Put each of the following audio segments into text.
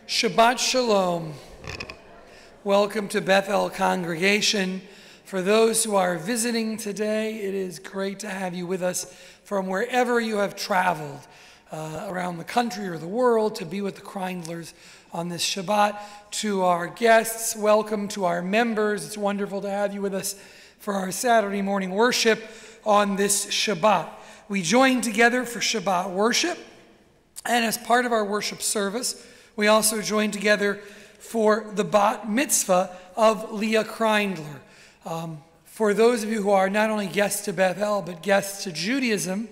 Shabbat Shalom. Welcome to Beth-El congregation. For those who are visiting today, it is great to have you with us from wherever you have traveled around the country or the world to be with the Kreindlers on this Shabbat. To our guests, welcome. To our members, it's wonderful to have you with us for our Saturday morning worship on this Shabbat. We join together for Shabbat worship, and as part of our worship service, we also join together for the Bat Mitzvah of Leah Kreindler. For those of you who are not only guests to Beth-El, but guests to Judaism,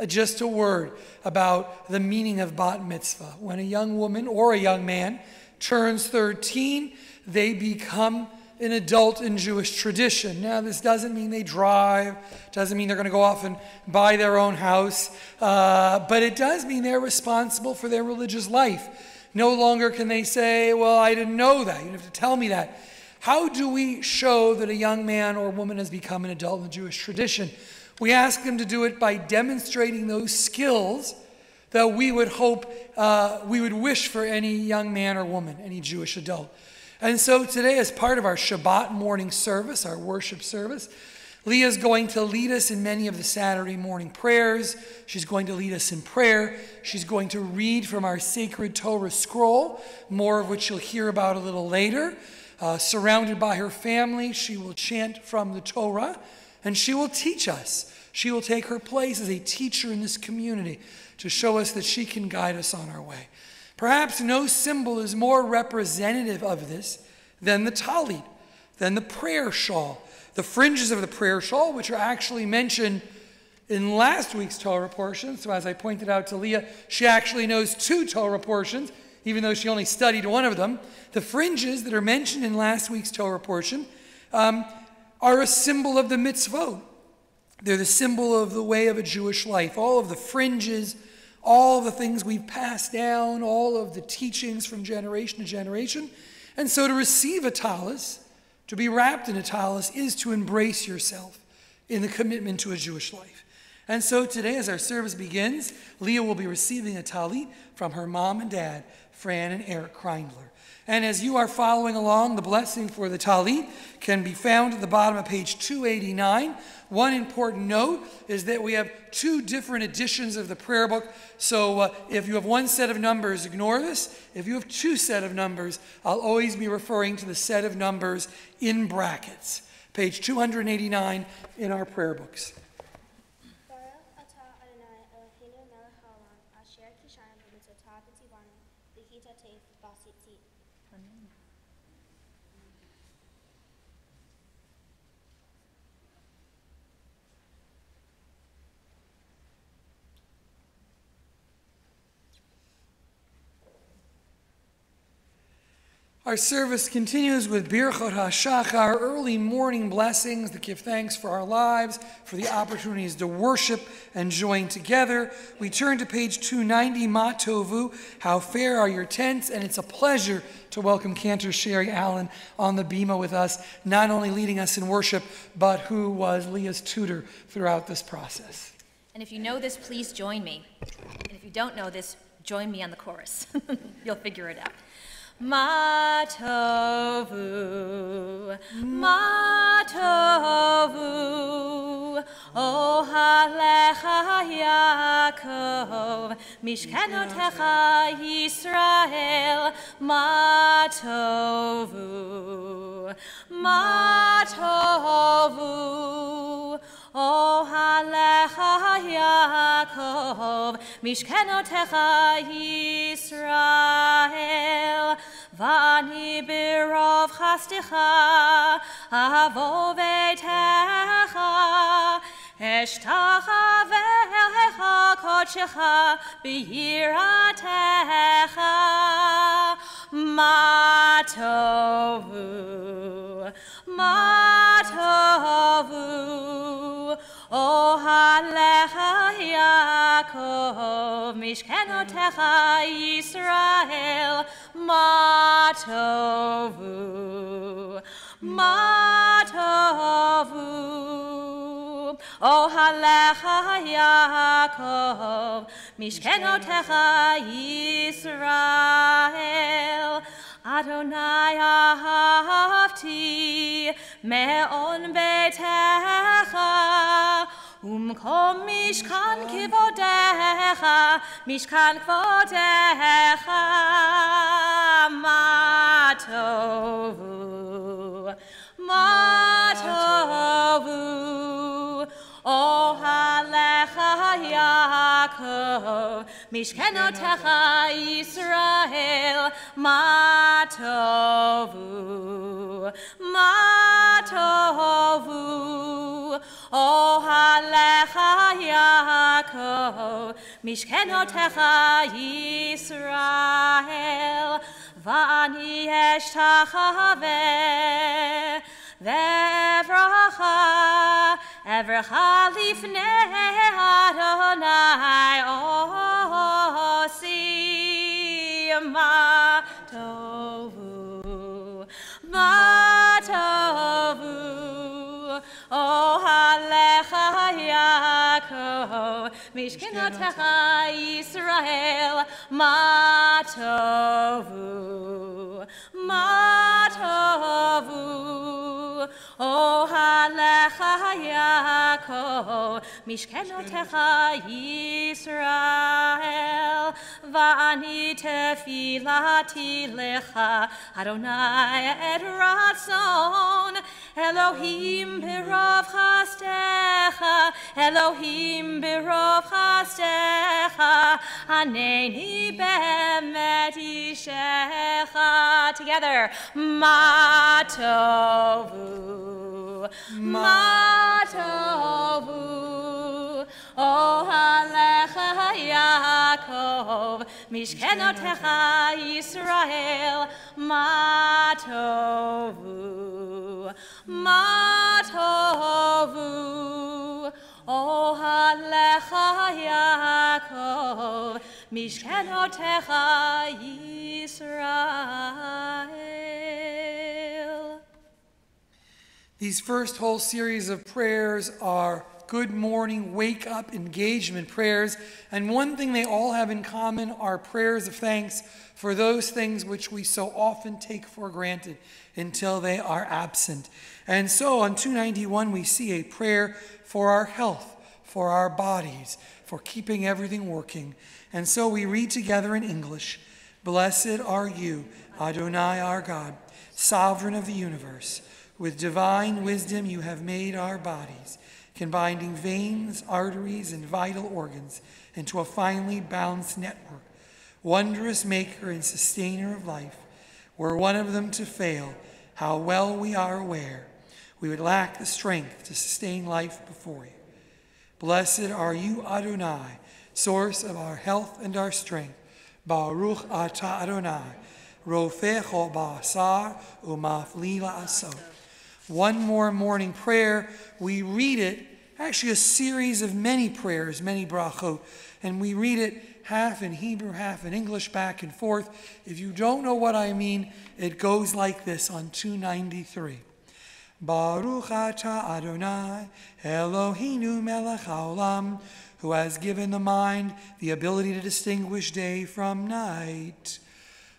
just a word about the meaning of Bat Mitzvah. When a young woman or a young man turns 13, they become an adult in Jewish tradition. Now, this doesn't mean they drive, doesn't mean they're going to go off and buy their own house, but it does mean they're responsible for their religious life. No longer can they say, well, I didn't know that. You have to tell me that. How do we show that a young man or woman has become an adult in the Jewish tradition? We ask them to do it by demonstrating those skills that we would hope, we would wish for any young man or woman, any Jewish adult. And so today, as part of our Shabbat morning service, our worship service, Leah is going to lead us in many of the Saturday morning prayers. She's going to lead us in prayer. She's going to read from our sacred Torah scroll, more of which you'll hear about a little later. Surrounded by her family, she will chant from the Torah, and she will teach us. She will take her place as a teacher in this community to show us that she can guide us on our way. Perhaps no symbol is more representative of this than the talit, than the prayer shawl. The fringes of the prayer shawl, which are actually mentioned in last week's Torah portion. So as I pointed out to Leah, she actually knows 2 Torah portions, even though she only studied one of them. The fringes that are mentioned in last week's Torah portion are a symbol of the mitzvot. They're the symbol of the way of a Jewish life. All of the fringes, all the things we've passed down, all of the teachings from generation to generation. And so to receive a talis, to be wrapped in a talis, is to embrace yourself in the commitment to a Jewish life. And so today, as our service begins, Leah will be receiving a talit from her mom and dad, Fran and Eric Kreindler. And as you are following along, the blessing for the talit can be found at the bottom of page 289. One important note is that we have 2 different editions of the prayer book. So if you have one set of numbers, ignore this. If you have 2 sets of numbers, I'll always be referring to the set of numbers in brackets. Page 289 in our prayer books. Our service continues with Birchot HaShachar, early morning blessings that give thanks for our lives, for the opportunities to worship and join together. We turn to page 290, Ma Tovu, How Fair Are Your Tents, and it's a pleasure to welcome Cantor Sherry Allen on the bima with us, not only leading us in worship, but who was Leah's tutor throughout this process. And if you know this, please join me. And if you don't know this, join me on the chorus. You'll figure it out. Ma tovu, ma tovu, ohalecha Yaakov, mishkenotecha Yisrael, ma tovu, ma tovu, ohalecha Yaakov, mishkenotecha Yisrael. Vani birov chastecha, avo vetecha, eshtachavecha kodshecha, b'yiratecha. Ma tovu, ma tovu, ohalecha Yaakov, mishkenotecha Yisrael. Ma tovu, ma tovu, Ohalecha Yaakov, Mishkenotecha Yisrael. Adonai ahavti me'on beitecha, umkom mishkan kivodecha, mishkan kvodecha, matovu, matovu. Ohalecha Yaakov, Mishkenotecha Yisrael, matovu, matovu. Ohalecha Yaakov, Mishkenotecha Yisrael, va'ani eshtachaveh, Evracha, Evracha lifnei Adonai osi matovu, matovu. Ohalecha Yaakov, Mishkenotecha Yisrael, matovu, matovu. Ohalecha Yaakov, Mishkenotecha Yisrael, va'ani tefilati lecha, Adonai et ratzon, Elohim birov chastecha, Elohim birov chastecha, haneni be'emet ishecha. Together, matovu, matovu. Ohalecha Yaakov, Mishkenotecha Yisrael, matovu, matovu. Ohalecha Yaakov, Mishkenotecha Yisrael. These first whole series of prayers are good morning, wake up, engagement prayers. And one thing they all have in common are prayers of thanks for those things which we so often take for granted until they are absent. And so on 291, we see a prayer for our health, for our bodies, for keeping everything working. And so we read together in English, "Blessed are you, Adonai our God, sovereign of the universe. With divine wisdom you have made our bodies, combining veins, arteries, and vital organs into a finely balanced network. Wondrous maker and sustainer of life, were one of them to fail, how well we are aware, we would lack the strength to sustain life before you. Blessed are you, Adonai, source of our health and our strength. Baruch atah Adonai, rofecho ba'asar u'mafli la'asot." One more morning prayer, we read it, actually a series of many prayers, many brachot, and we read it half in Hebrew, half in English, back and forth. If you don't know what I mean, it goes like this on 293. Baruch atah Adonai, Eloheinu melech haolam, who has given the mind the ability to distinguish day from night.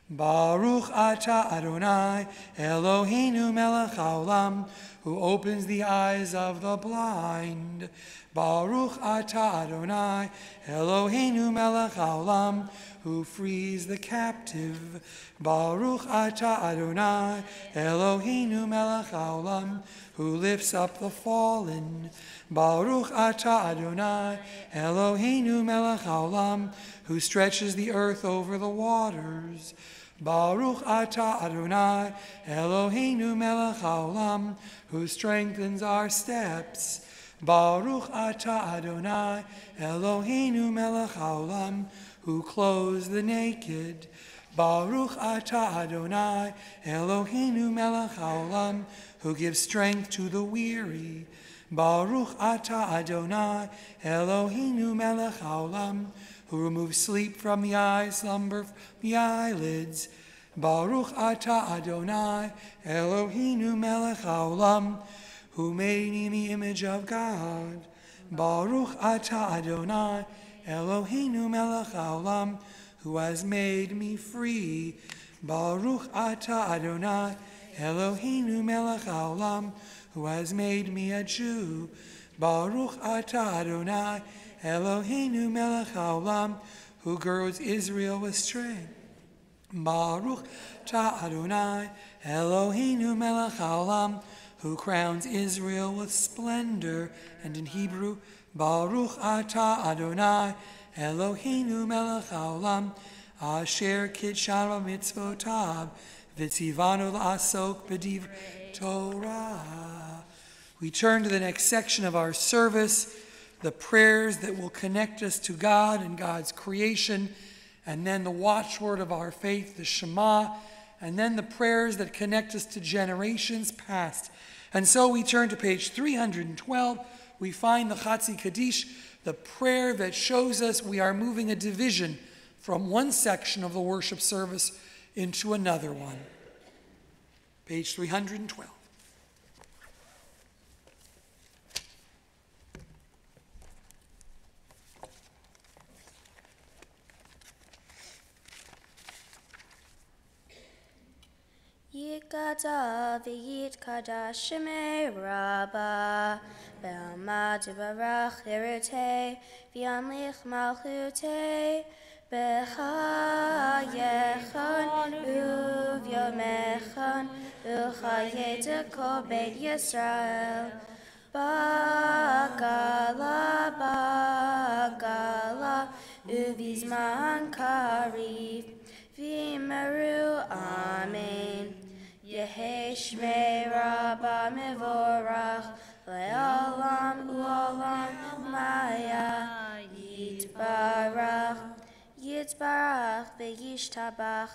Baruch atah Adonai, Eloheinu melech haolam, who opens the eyes of the blind. Baruch atah Adonai, Eloheinu melech haolam, who frees the captive. Baruch atah Adonai, Eloheinu melech haolam, who lifts up the fallen. Baruch atah Adonai, Eloheinu melech haolam, who stretches the earth over the waters. Baruch atah Adonai, Eloheinu melech haolam, who strengthens our steps. Baruch atah Adonai, Eloheinu melech haolam, who clothes the naked. Baruch atah Adonai, Eloheinu melech haolam, who gives strength to the weary. Baruch atah Adonai, Eloheinu melech haolam, who removes sleep from the eyes, slumber from the eyelids. Baruch atah Adonai, Eloheinu melech haolam, who made me in the image of God. Baruch atah Adonai, Eloheinu melech haolam, who has made me free. Baruch atah Adonai, Eloheinu melech haolam, who has made me a Jew. Baruch atah Adonai, Eloheinu melech haolam, who girds Israel with strength. Baruch atah Adonai, Eloheinu melech haolam, who crowns Israel with splendor. And in Hebrew, Baruch atah Adonai, Eloheinu melech haolam, asher kitshanu mitzvotav, v'tzivanu la'asok b'divrei Torah. We turn to the next section of our service, the prayers that will connect us to God and God's creation, and then the watchword of our faith, the Shema, and then the prayers that connect us to generations past. And so we turn to page 312. We find the Chatzi Kaddish, the prayer that shows us we are moving a division from one section of the worship service into another one. Page 312. Yitkada v'yitkada shemei Rabba Be'alma tibarach irutei v'yamlich malchutei B'chayechon u'v'yomechon u'chayeta kol beit Yisrael Ba'gala u'v'zman karif v'yimeru amen. Yehi Shmei Rabba Mevorach Le'olam U'olam Maya Yitbarach Yitzbarach V'yishtabach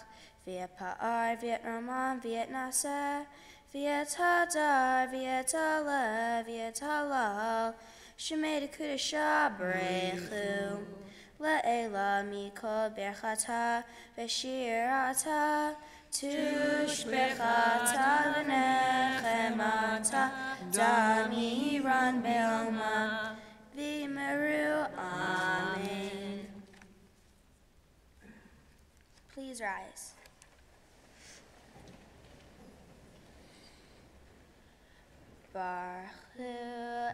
V'yapa'ar V'yatnaman V'yatnaseh V'yathadar V'yataleh V'yatalal Shemei D'Kudasha B'rechu Le'ela Mikol Berchata V'shirata Tushbechata v'nechemata damiran be'alma v'yimeru amen. Please rise. Baruch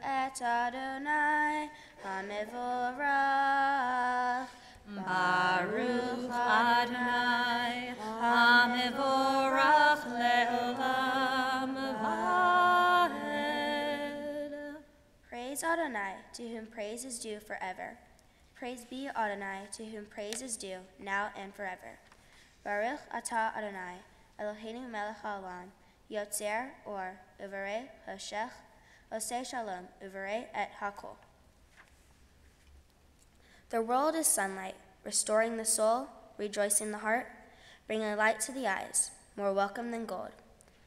et Adonai HaMevorach. Baruch Adonai HaMevorach le'olam va'ed. Praise Adonai, to whom praise is due forever. Praise be Adonai, to whom praise is due now and forever. Baruch atah Adonai, Eloheinu melech haolam, yotzer or uvarei hoshech, osei shalom uvarei et hakol. The world is sunlight, restoring the soul, rejoicing the heart, bringing light to the eyes, more welcome than gold,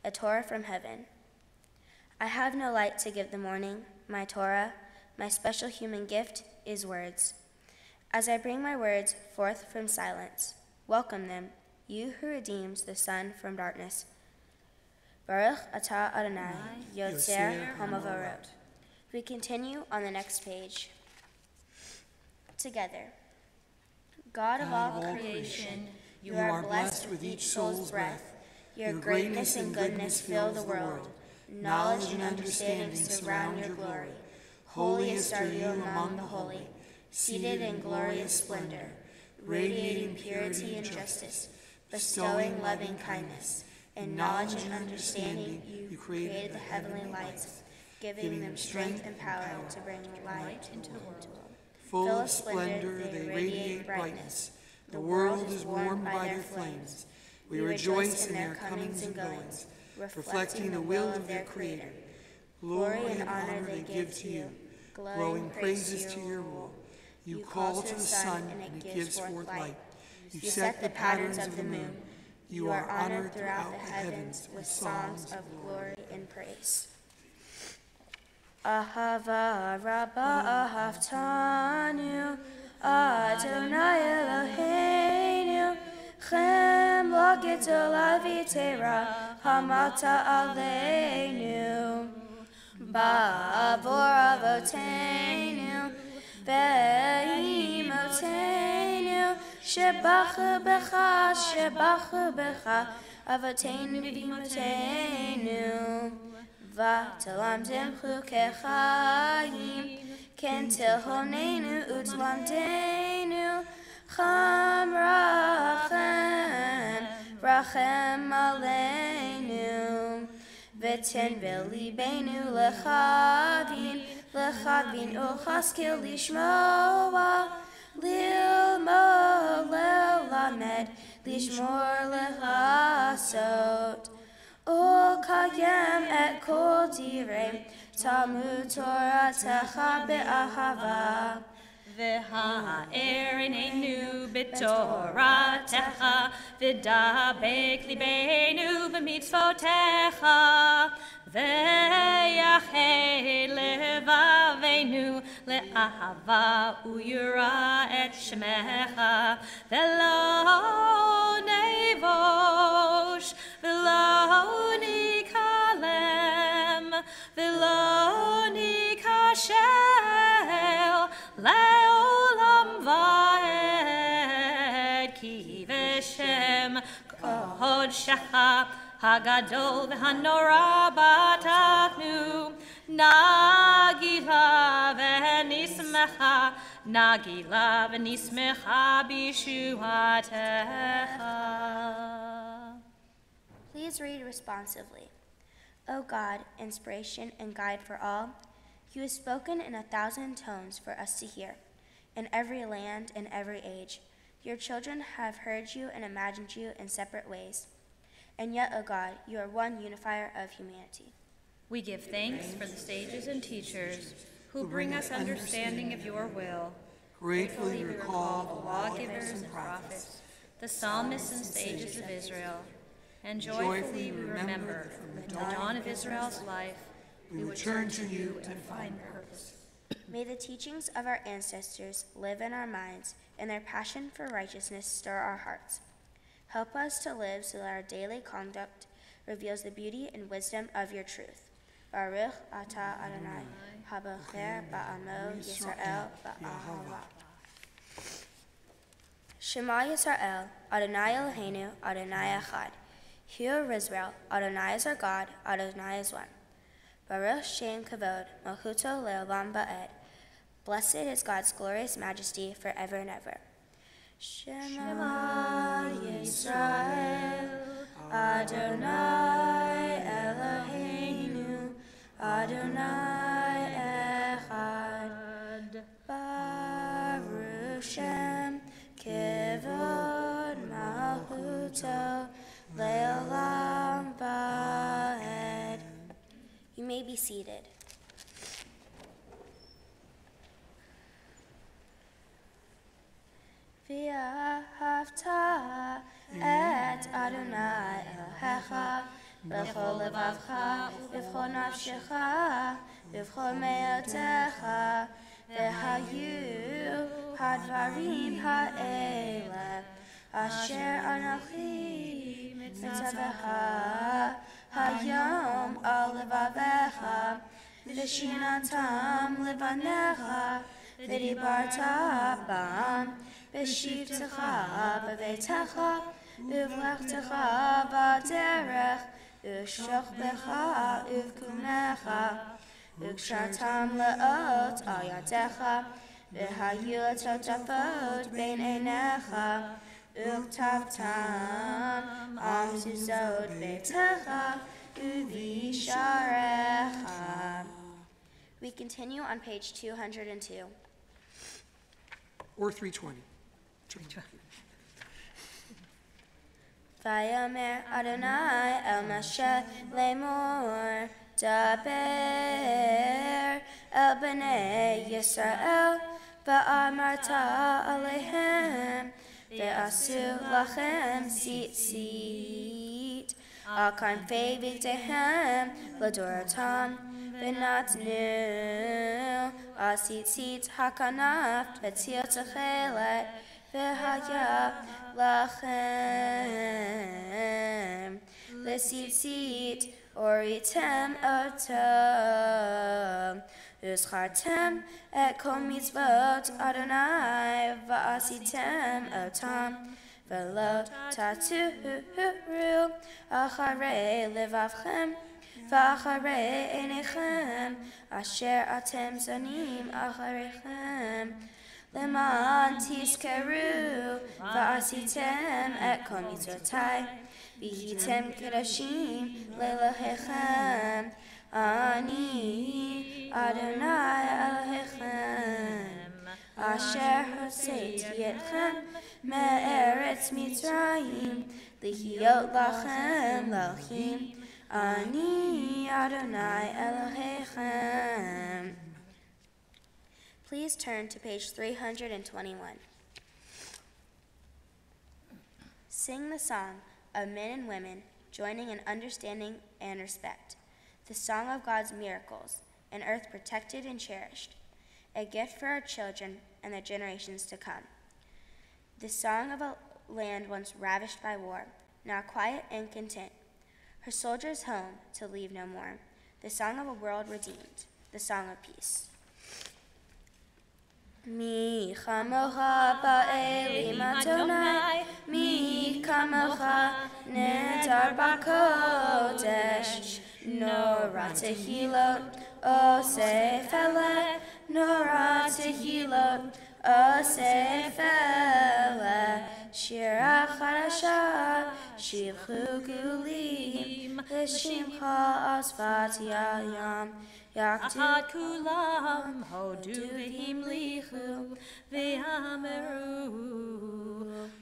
a Torah from heaven. I have no light to give the morning, my Torah, my special human gift is words. As I bring my words forth from silence, welcome them, you who redeems the sun from darkness. Baruch atah Adonai, Yotzer HaMavorot. We continue on the next page. Together. God of all creation, you are blessed with each soul's breath. Your greatness and goodness fill the world. Knowledge and understanding surround your glory. Holiest are you among the holy, seated in glorious splendor, radiating purity and justice, bestowing loving kindness. In knowledge and understanding, you created the heavenly lights, giving them strength and power to bring light into the world. Full of splendor, they radiate brightness. The world is warmed by their flames. We rejoice in their comings and goings, reflecting the will of their Creator. Glory and honor they give to you, glowing praises to your rule. You call to the sun, and it gives forth light. You set the patterns of the moon. You are honored throughout the heavens with songs of glory and praise. Ahava Rabba Ahavtanu Adonai Eloheinu Chem L'Gedol Avitera Hamata Aleinu Ba'avor avotenu, ve'imotenu, shebachu becha, avotenu v'imotenu. V'talamtem chukechayim, ken tilhonenu utlamdenu, cham rachem aleinu. V'ten v'libenu lechavin uchaskil lishmoa, lilmo lelamed, lishmor lehasot. Ukayem et kol direi, Talmud Toratecha be'ahava. V'ha'erinenu b'toratecha, v'dabek libenu b'mitzvotecha, v'yached levavenu le'ahava uyura et shemecha, v'lo nevosh, v'lo nikalem, v'lo nikashel, le'olam va'ed, ki v'shem kodshecha hagadol v'hanora batachnu, nagila v'nismecha b'shuatecha. Please read responsively. O God, inspiration and guide for all, you have spoken in 1,000 tones for us to hear. In every land, in every age, your children have heard you and imagined you in separate ways. And yet, O God, you are one unifier of humanity. We give thanks for the sages and teachers who bring us understanding of your will. Gratefully recall the lawgivers and prophets, the psalmists and sages of Israel, and joyfully we remember from the dawn of Israel's life, we would turn to you and find purpose. May the teachings of our ancestors live in our minds, and their passion for righteousness stir our hearts. Help us to live so that our daily conduct reveals the beauty and wisdom of your truth. Baruch atah Adonai, habocher ba'amo Yisrael ba'ahava. Shema Yisrael, Adonai Eloheinu, Adonai Echad. Hear Israel, Adonai is our God, Adonai is one. Baruch Shem Kavod, Malchuto Le'olam Ba'ed. Blessed is God's glorious majesty forever and ever. Shema Yisrael, Adonai Eloheinu, Adonai Echad. Baruch Shem Kavod, Malchuto Le'olam Ba'ed. You may be seated. V'ahavta et Adonai Elohecha b'chol levavcha v'chol nafshecha v'chol me'otecha v'hayu hadvarim ha'ele asher anochi mitzavecha hayom al levavecha v'shinatam levanecha v'dibarta bam v'shivtecha b'veitecha v'vlechtecha b'derech v'shochbecha v'kumecha v'kshartam le'ot al yadecha v'hayu l'totafot bein einecha v'ktavtam al mezuzot beitecha v'visharecha. We continue on page 202. Or 320. Vayomer Adonai el Moshe lemor, daber el bnei Yisrael, va'amarta alehem, ve'asu lachem tzitzit, al kanfei v'gdehem, l'doratam, v'natnu, al tzitzit hakanaf, v'tzil techelet, v'haya lachem L'tzitzit, oritem otam. Uzchartem et kol mitzvot Adonai, va'asitem otam. V'lo taturu acharei levavchem, v'acharei einechem, asher atem zonim achareichem. Leman tizkeru, va'asitem et kol mitzvotai, v'hitem kedoshim le'elahechem. Ani Adonai Elohechem, asher hotzeti etchem me'eretz Mitzrayim, lihiot lachem l'elchim. Ani Adonai Elohechem. Please turn to page 321. Sing the song of men and women joining in understanding and respect. The song of God's miracles, an earth protected and cherished, a gift for our children and the generations to come. The song of a land once ravished by war, now quiet and content, her soldiers home to leave no more. The song of a world redeemed, the song of peace. Mi chamocha ba'elim Adonai, mi chamocha nedar b'kodesh. Nora tehilot, osefele, Nora tehilot, osefele. Shira chadasha, shivchu gulim, l'shimcha asfat yayam. Yachad kulam, hodu v'himlichu, v'yameru.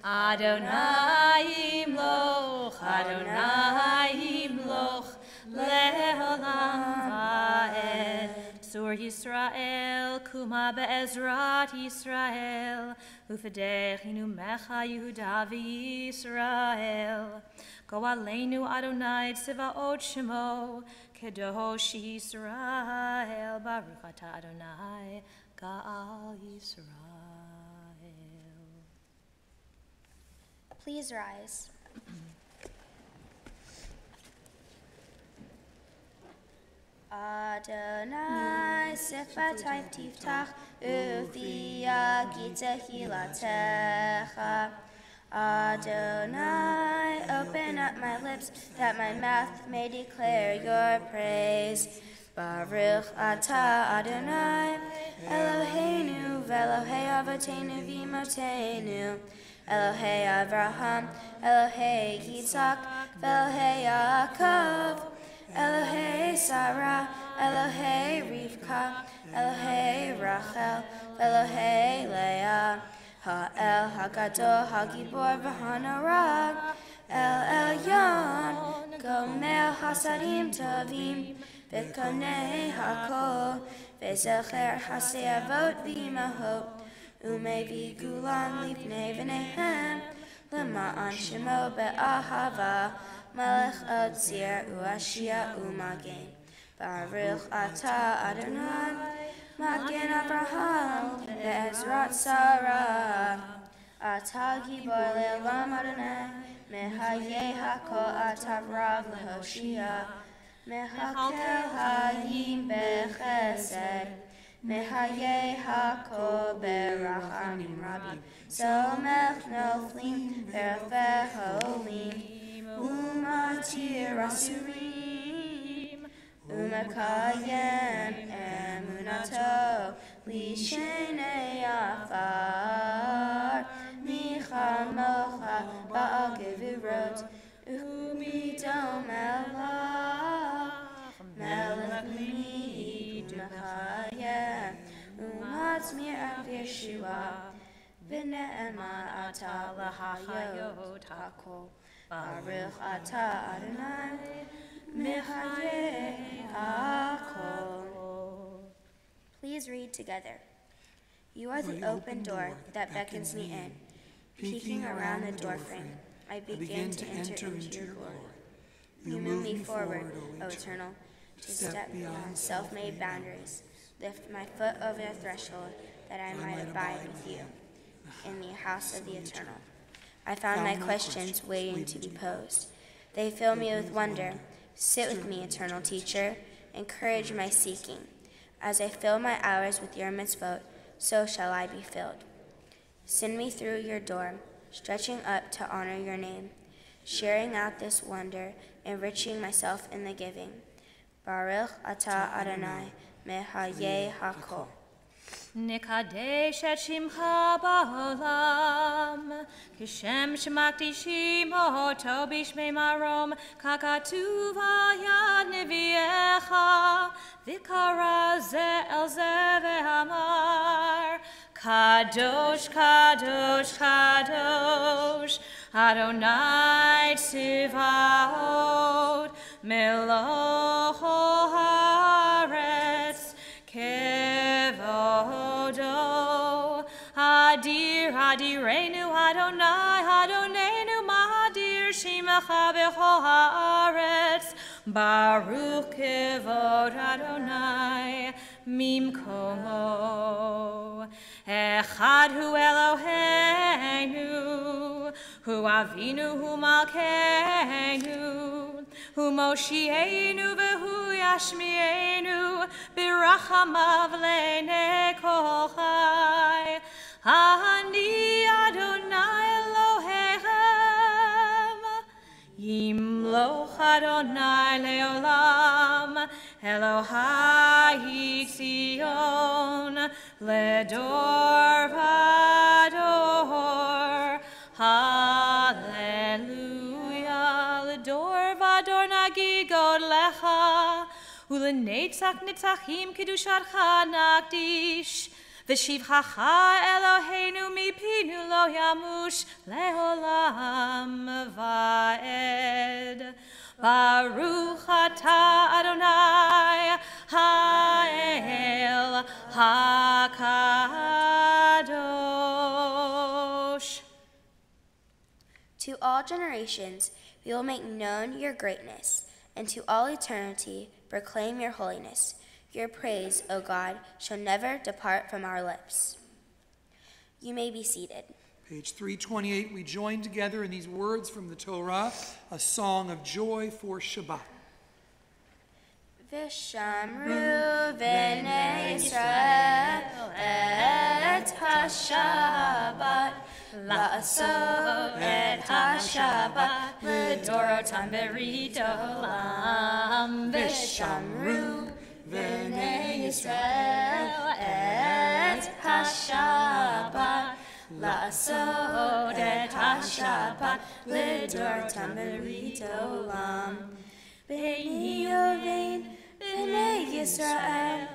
Adonai imloch, Adonai imloch, le'olam va'ed. Sur Yisrael, kuma be'ezrat Yisrael, ufedechinu mecha Yehuda v'Yisrael. Go aleinu Adonai tzivaot shemo, Kedosh Yisrael, Baruch atah Adonai, Ga'al Yisrael. Please rise. Adonai sefatai tiftach, ufi yagi tehilatecha. Adonai, open up my lips, that my mouth may declare your praise. Baruch atah Adonai, Eloheinu, v'Elohei Avotenu v'Imotenu, Elohei Avraham, Elohei Yitzhak, v'Elohei Yaakov, Elohei Sarah, Elohei Rivka, Elohei Rachel, v'Elohei Leah. Ha'el Hagadol Hagibor v'Hanara, El Elyon, Gomel Hasadim Tovim, V'Konei Hakol, V'Zecher Hasei Avot v'Imahot, Umevi Gulan Lifnei V'Nehem, L'ma'an Shemo Be'ahava, Melech Otzir U'Ashia U'Magen. Baruch atah Adonai, Magen Avraham, Be'ezrat Sarah. Atah Gibor Le'olam Adonai, Mehayeh Hakol Atah Rav Lehoshia. Mehakel Hayim Bechesed, Mehayeh Hakol Berachamim Rabim. Somech Noflim Berafeh Holim, Umatir Asurim, Umakayem Emunato, Lishenei Afar, Michamocha Ba'al Gevurot, Umidom Elah, Melech Mid Machayem, Umatzmir Av Yeshua, V'ne'ema Atah L'Hayot Hakol. Baruch atah Adonai, Mechayeh Hakol. Please read together. You are the open door that beckons me in. Peeking around the doorframe, I begin to enter into your glory. You move me forward, O Eternal, to step beyond self-made boundaries. Lift my foot over the threshold that I might abide with you in the house of the Eternal. I found my questions waiting to be posed. They fill me with wonder. Sit with me, eternal teacher. Encourage my seeking. As I fill my hours with your mitzvot, so shall I be filled. Send me through your door, stretching up to honor your name, sharing out this wonder, enriching myself in the giving. Baruch atah Adonai, mehayeh hakol. Nikadesh et shimcha ba'olam, kishem shemakdishim oto bishmei marom, kakatuv hayad neviecha, vikara ze el ze ve'amar, kadosh, kadosh, kadosh, Adonai tzivaot, meloch haaretz, kevodo, Hadir, Hadirenu, Adonai, Adonenu, Mahadir, Shimecha b'chol haaretz, Baruch kevod Adonai, mimkomo. Echad hu Eloheinu, hu Avinu, hu Malkeinu, hu Moshienu, v'hu Yashmienu, b'rachamav le'nei kol chai. Ani Adonai Elohechem, yimloch Adonai le'olam, Elohai Tzion, ledor vador, hallelujah, ledor vador nagigod lecha, ulenetzach netzachim kedushatcha nagdish, v'shivchacha Eloheinu mipinu lo yamush leolam va'ed. Baruch atah Adonai ha'el hakadosh. To all generations we will make known your greatness, and to all eternity proclaim your holiness. Your praise, O God, shall never depart from our lips. You may be seated. Page 328, we join together in these words from the Torah, a song of joy for Shabbat. V'shamru b'nei Yisrael et ha-Shabbat, la'asot et ha-Shabbat, l'dorotam b'ritolam. V'shamru b'nei Yisrael et ha-Shabbat, la'asot et ha-Shabbat, l'dorotam b'ritolam. Beini yovein b'nei Yisrael,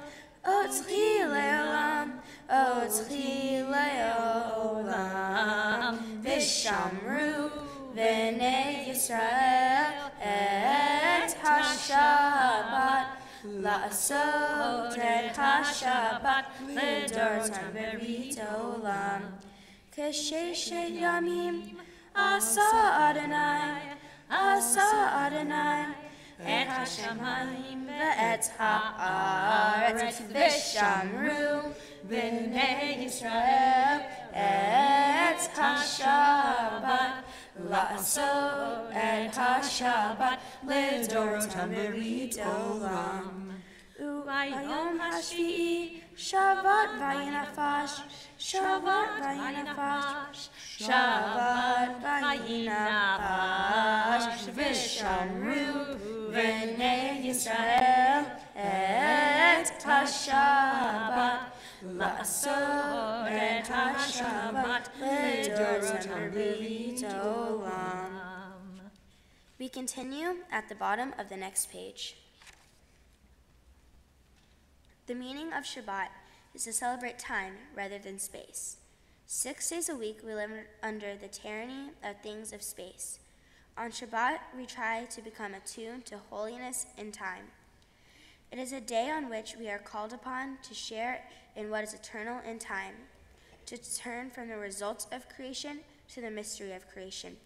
otzchi le'olam, otzchi le'olam. V'shamru b'nei Yisrael et ha-Shabbat, la'asot et ha-Shabbat, l'dorotam b'ritolam. K'sheshet yamim asa Adonai, et hashamayim ve'et ha'aretz, v'shamru b'nei Yisrael et ha-Shabbat, la'asot et ha-Shabbat, l'dorotam b'ritolam. U'bayom hashvi'i Shabbat vayinafash, Shabbat vayinafash, Shabbat vayinafash. V'shamru b'nei Yisrael et ha-Shabbat, la'asot et ha-Shabbat, l'dorotam b'ritolam. We continue at the bottom of the next page. The meaning of Shabbat is to celebrate time rather than space. 6 days a week we live under the tyranny of things of space. On Shabbat, we try to become attuned to holiness in time. It is a day on which we are called upon to share in what is eternal in time, to turn from the results of creation to the mystery of creation,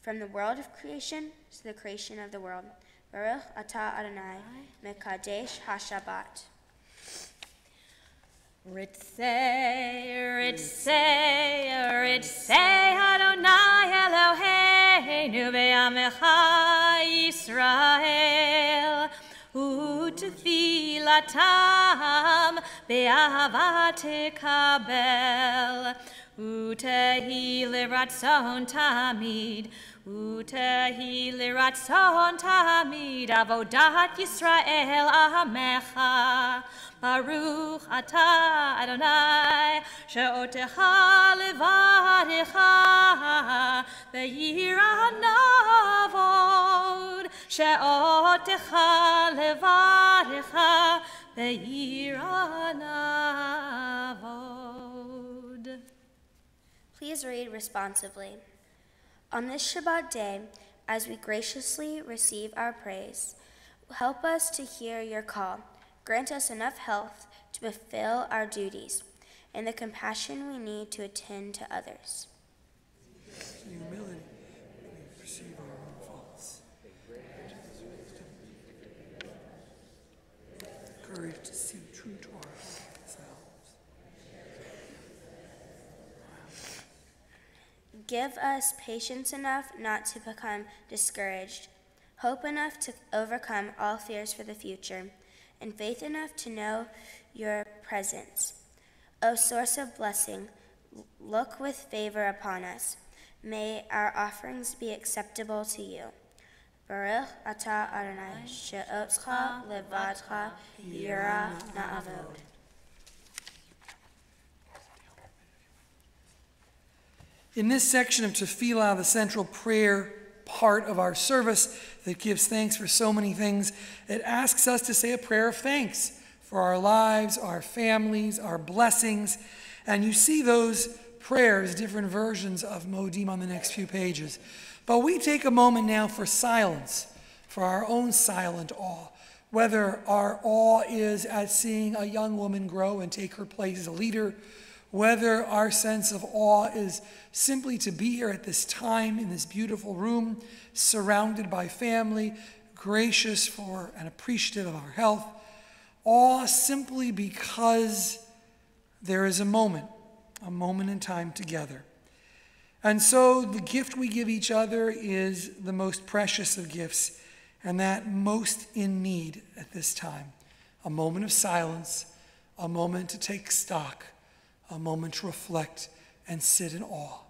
from the world of creation to the creation of the world. Baruch atah Adonai, mekadesh ha-Shabbat. Ritzei, Ritzei, Ritzei Adonai Eloheinu ve'amecha Yisrael u'tefilatam be'ahava tekabel u'tehi liratzon tamid u'tehi liratzon tamid avodat Yisrael amecha Baruch atah Adonai she'otecha levadecha ve'yira navod she'otecha levadecha ve'yira navod. Please read responsively. On this Shabbat day, as we graciously receive our praise, help us to hear your call. Grant us enough health to fulfill our duties and the compassion we need to attend to others. In humility, we perceive our own faults. Courage to see true to ourselves. Give us patience enough not to become discouraged, hope enough to overcome all fears for the future, and faith enough to know your presence. O source of blessing, look with favor upon us. May our offerings be acceptable to you. Baruch atah Adonai she'otcha levadcha yira na'avod. In this section of Tefillah, the central prayer part of our service that gives thanks for so many things, it asks us to say a prayer of thanks for our lives, our families, our blessings. And you see those prayers, different versions of Modim on the next few pages. But we take a moment now for silence, for our own silent awe. Whether our awe is at seeing a young woman grow and take her place as a leader, whether our sense of awe is simply to be here at this time in this beautiful room, surrounded by family, gracious for and appreciative of our health. Awe simply because there is a moment in time together. And so the gift we give each other is the most precious of gifts, and that most in need at this time. A moment of silence, a moment to take stock, a moment to reflect and sit in awe.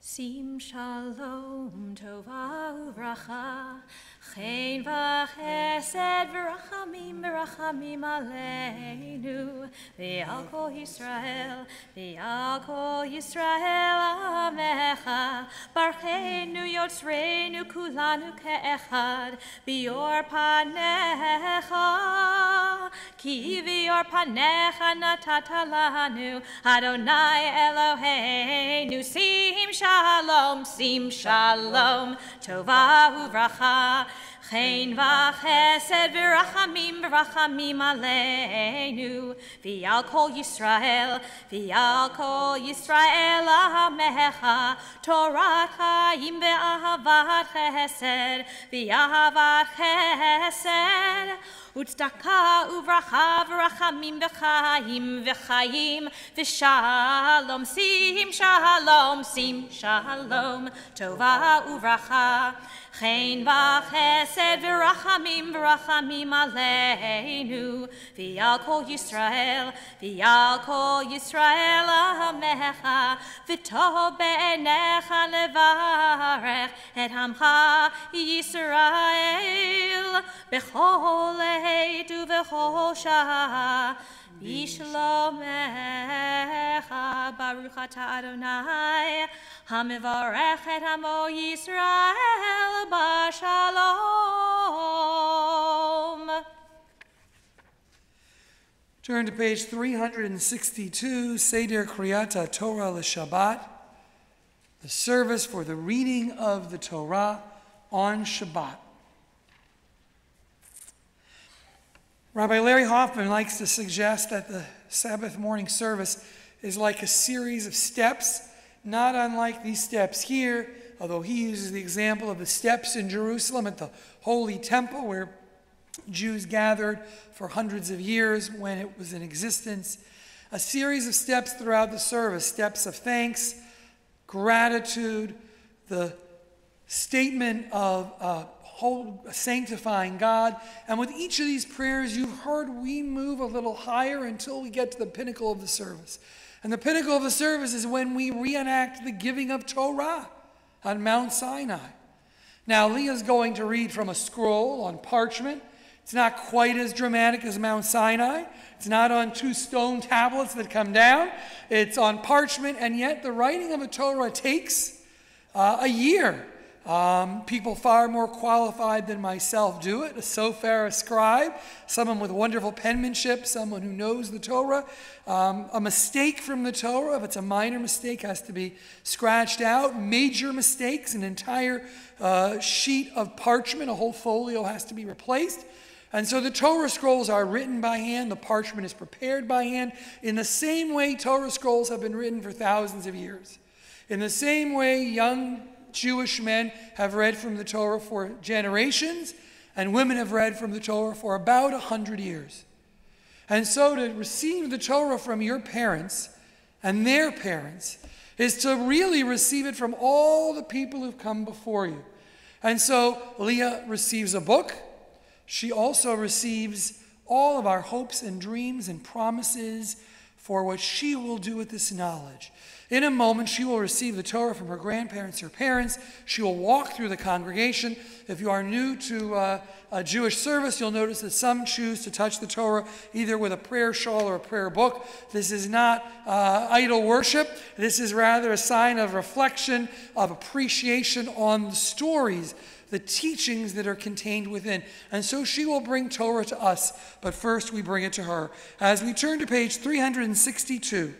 Sim shalom tova uvracha, chen v'chesed v'rachamim aleinu, v'al kol Yisrael amecha, barchenu yotzreinu kulanu ke'echad, bior panecha, ki bior panecha natata lanu, Adonai Eloheinu, sim shalom, tova uvracha, chen v'chesed v'rachamim aleinu, v'al kol Yisrael amecha, Torah chaim ve'ahavat chesed, Utzedakah uvracha v'rachamim v'chayim v'shalom, sim shalom, tova uvracha, chen v'chesed v'rachamim aleinu, v'al kol Yisrael amecha, v'tov be'enecha levarech et Amcha Yisrael b'chol עת ובכל שעה בשלומך ברוך אתה אדוני המברך את עמו ישראל בשלום. Turn to page 362, Seder Kriyat Torah l'Shabbat, the service for the reading of the Torah on Shabbat. Rabbi Larry Hoffman likes to suggest that the Sabbath morning service is like a series of steps, not unlike these steps here, although he uses the example of the steps in Jerusalem at the Holy Temple where Jews gathered for hundreds of years when it was in existence. A series of steps throughout the service, steps of thanks, gratitude, the statement of sanctifying God. And with each of these prayers, you've heard we move a little higher until we get to the pinnacle of the service. And the pinnacle of the service is when we reenact the giving of Torah on Mount Sinai. Now, Leah's going to read from a scroll on parchment. It's not quite as dramatic as Mount Sinai. It's not on 2 stone tablets that come down. It's on parchment, and yet the writing of a Torah takes a year. People far more qualified than myself do it. A sofer, a scribe, someone with wonderful penmanship, someone who knows the Torah. A mistake from the Torah, if it's a minor mistake, has to be scratched out. Major mistakes, an entire sheet of parchment, a whole folio has to be replaced. And so the Torah scrolls are written by hand, the parchment is prepared by hand, in the same way Torah scrolls have been written for thousands of years. In the same way young Jewish men have read from the Torah for generations, and women have read from the Torah for about 100 years. And so to receive the Torah from your parents and their parents is to really receive it from all the people who've come before you. And so Leah receives a book. She also receives all of our hopes and dreams and promises for what she will do with this knowledge. In a moment, she will receive the Torah from her grandparents, her parents. She will walk through the congregation. If you are new to a Jewish service, you'll notice that some choose to touch the Torah either with a prayer shawl or a prayer book. This is not idol worship. This is rather a sign of reflection, of appreciation on the stories, the teachings that are contained within. And so she will bring Torah to us, but first we bring it to her. As we turn to page 362,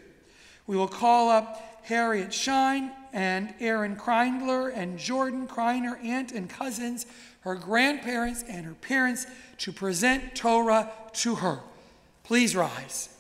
we will call up Harriet Shine and Aaron Kreindler and Jordan Kreiner, aunt and cousins, her grandparents and her parents, to present Torah to her. Please rise.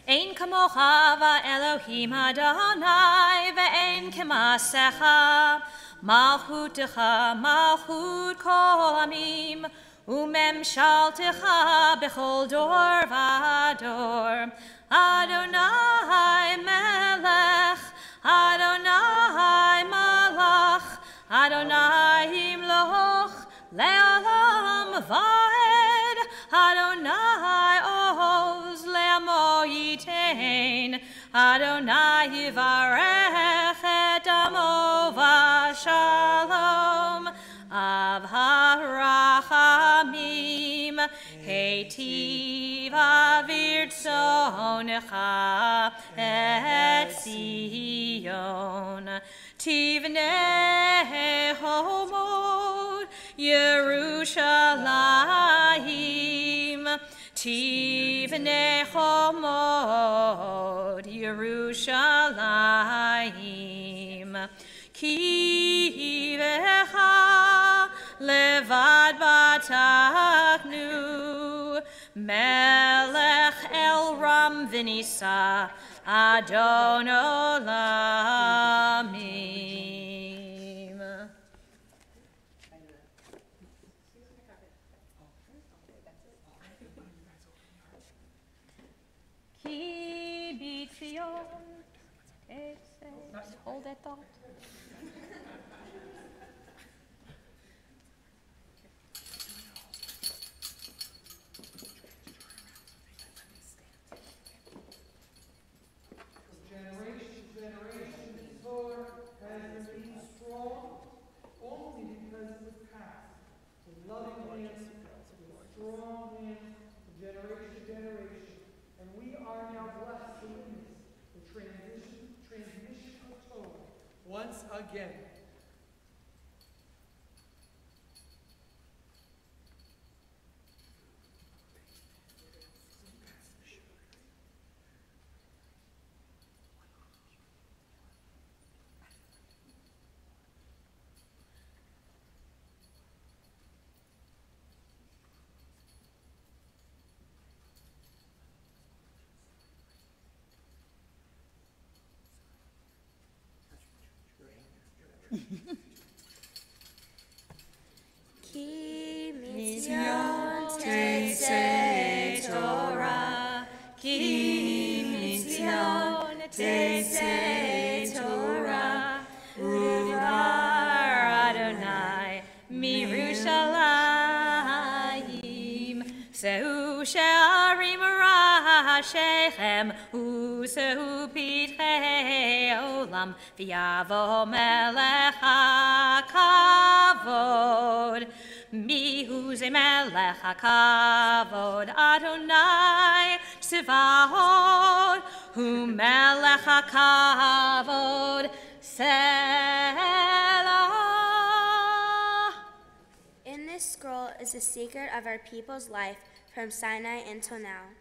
Ein kamocha va'Elohim Adonai ve'ein kemasecha malchutecha malchut kol amim umemshaltecha bechol dor v'ador Adonai melech Adonai malach Adonai imloch le'olam va'ed Adonai oz le'amo yitein Adonai yivarech et amo v'shalom Av harachamim heitiv avir tzonecha et Zion tivnei homod Yerushalayim tivnei homod Yerushalayim ki vecha levad bataknu melech el ram v'nisa adon olamim. Ki b'tzion hold that thought. Generation to generation, the Torah has been once again. Ki mitzvot teisei Torah, ki mitzvot teisei Torah, uvar Adonai mirushalayim, sehu she'arim rashechem, usehu pitchei olam, v'yavo melech hakavod. Mihu ze melech hakavod, Adonai tzivahot, hu melech hakavod, Selah. In this scroll is the secret of our people's life from Sinai until now.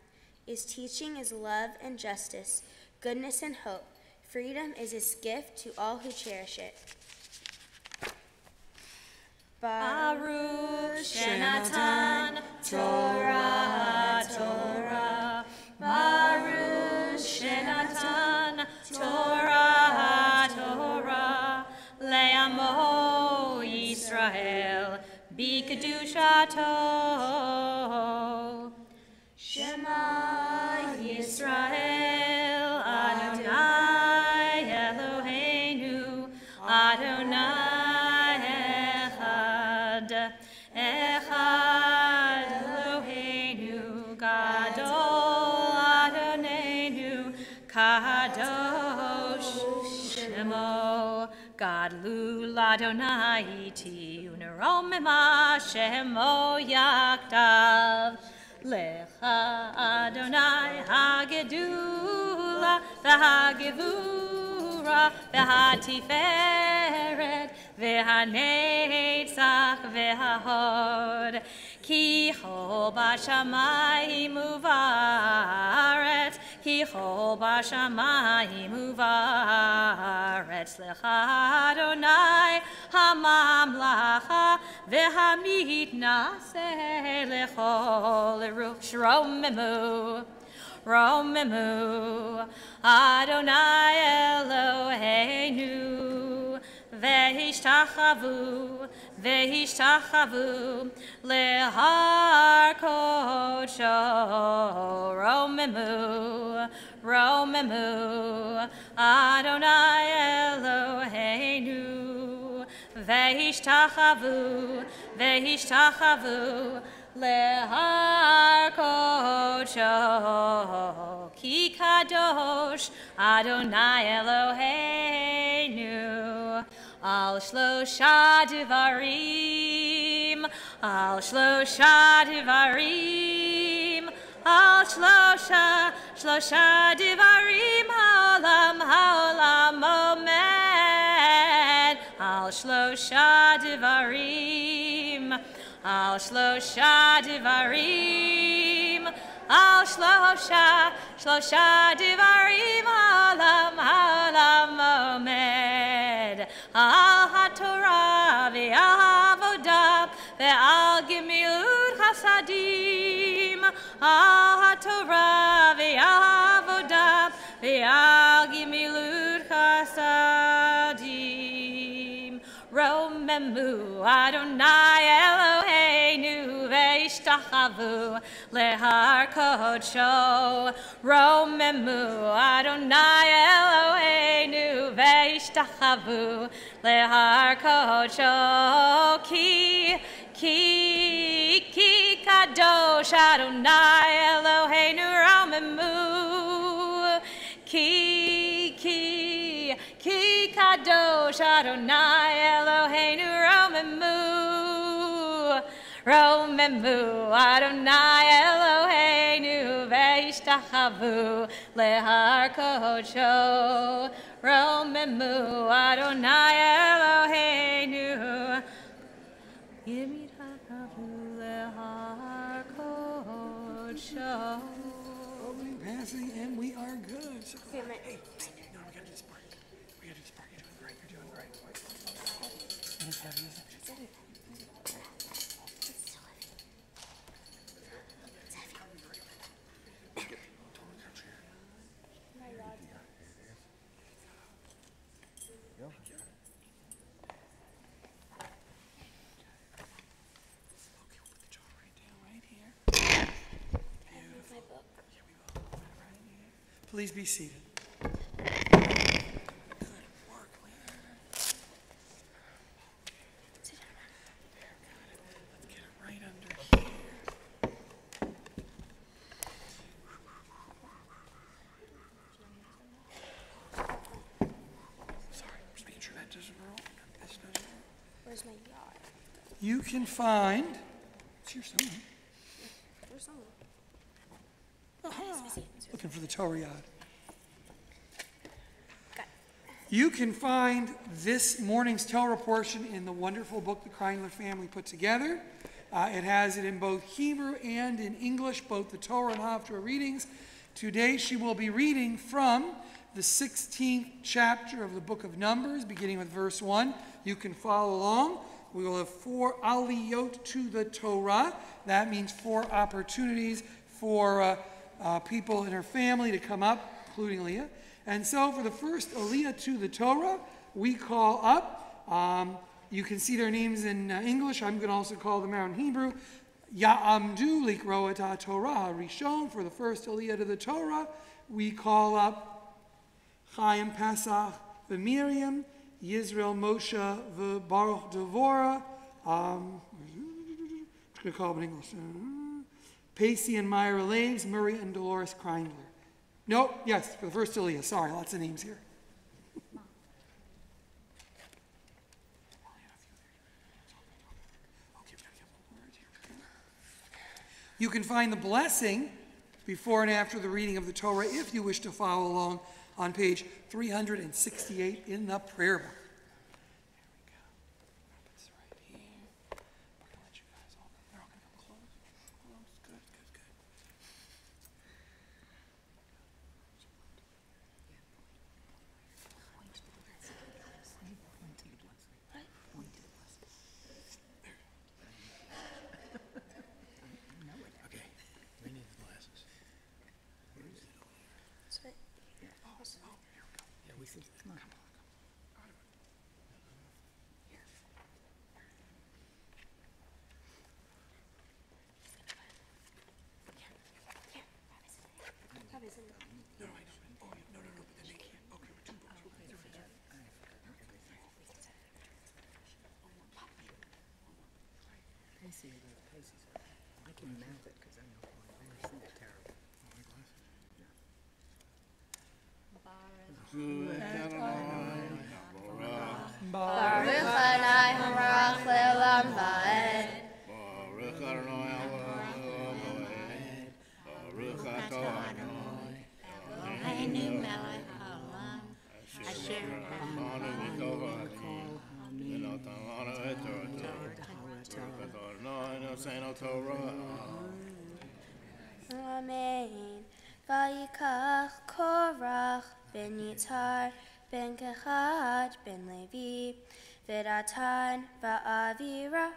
Its teaching is love and justice, goodness and hope. Freedom is its gift to all who cherish it. Baruch Shenatan Torah Torah, Baruch Shenatan Torah Torah, Le'amo Yisrael B'kedushato, Shema Yisrael Adonai Eloheinu Adonai Echad Eloheinu Gadol Adonenu Kadosh Shemo Gadlu Ladonai Iti Uneromima Shemo Yaktav Lecha Adonai Hagedula V'Hagevura V'Hatiferet V'Hanetzach V'Hahod Ki Chol B'Shamayim Uvaretz Ki Chol B'Shamayim Uvaretz Lecha Adonai HaMamlacha V'Hamitnaseh Lechol Eruch Romemu Romemu Adonai Eloheinu Vehishtachavu lehar kodsho Romemu Adonai Eloheinu Vehishtachavu lehar kodsho Ki kadosh Adonai Eloheinu Al shlosha divarim, al shlosha divarim, al shlosha divarim, haolam omed. Al shlosha divarim, al shlosha divarim, al shlosha divarim, haolam omed. Al haTorah ve'avodah ve'al gemilut chasadim. Al haTorah ve'avodah ve'al gemilut chasadim. Romemu Adonai Eloheinu ve'ishtachavu lehar kodsho. Romemu Adonai Eloheinu ve'ishtachavu lehar kodsho. Ki kadosh Adonai Eloheinu romemu. Ki kadosh Adonai Eloheinu romemu Adonai Eloheinu ve'ishtachavu lehar kodsho. Romemu Adonai Eloheinu. Yimitavu lehar kodsho. Opening, passing, and we are good. So, hey, no, we gotta do this part. We gotta do this part. You're doing great. You're doing great. Wait. It's heavy, isn't it? Please be seated. Good work, Leah. Let's get it right under here. Sorry, I'm just making sure that doesn't roll. This doesn't roll. Where's my yard? You can find. It's here somewhere. Where's someone? Looking for the Torah yard. You can find this morning's Torah portion in the wonderful book the Kreindler family put together. It has it in both Hebrew and in English, both the Torah and Haftarah readings. Today she will be reading from the 16th chapter of the book of Numbers, beginning with verse 1. You can follow along. We will have 4 aliyot to the Torah. That means 4 opportunities for people in her family to come up, including Leah. And so for the first aliyah to the Torah, we call up, you can see their names in English. I'm going to also call them out in Hebrew. Ya'amdu likro et ha-Torah Rishon. For the first aliyah to the Torah, we call up Chaim Pesach v'Miriam, Yisrael Moshe v'Baruch Devora. I'm just going to call them in English. Pacey and Myra Laves, Murray and Dolores Kreindler. No, yes, for the first aliyah. Sorry, lots of names here. You can find the blessing before and after the reading of the Torah, if you wish to follow along, on page 368 in the prayer book. I can mouth it because I know I see it terrible. Baruch Adonai Hamelech Le'olam Va'ed. Baruch Adonai Baruch Adonai Eloheinu melech haolam, asher Amen. Vayikach Korach ben Yitzhar ben Kehat ben Levi v'Datan v'Aviram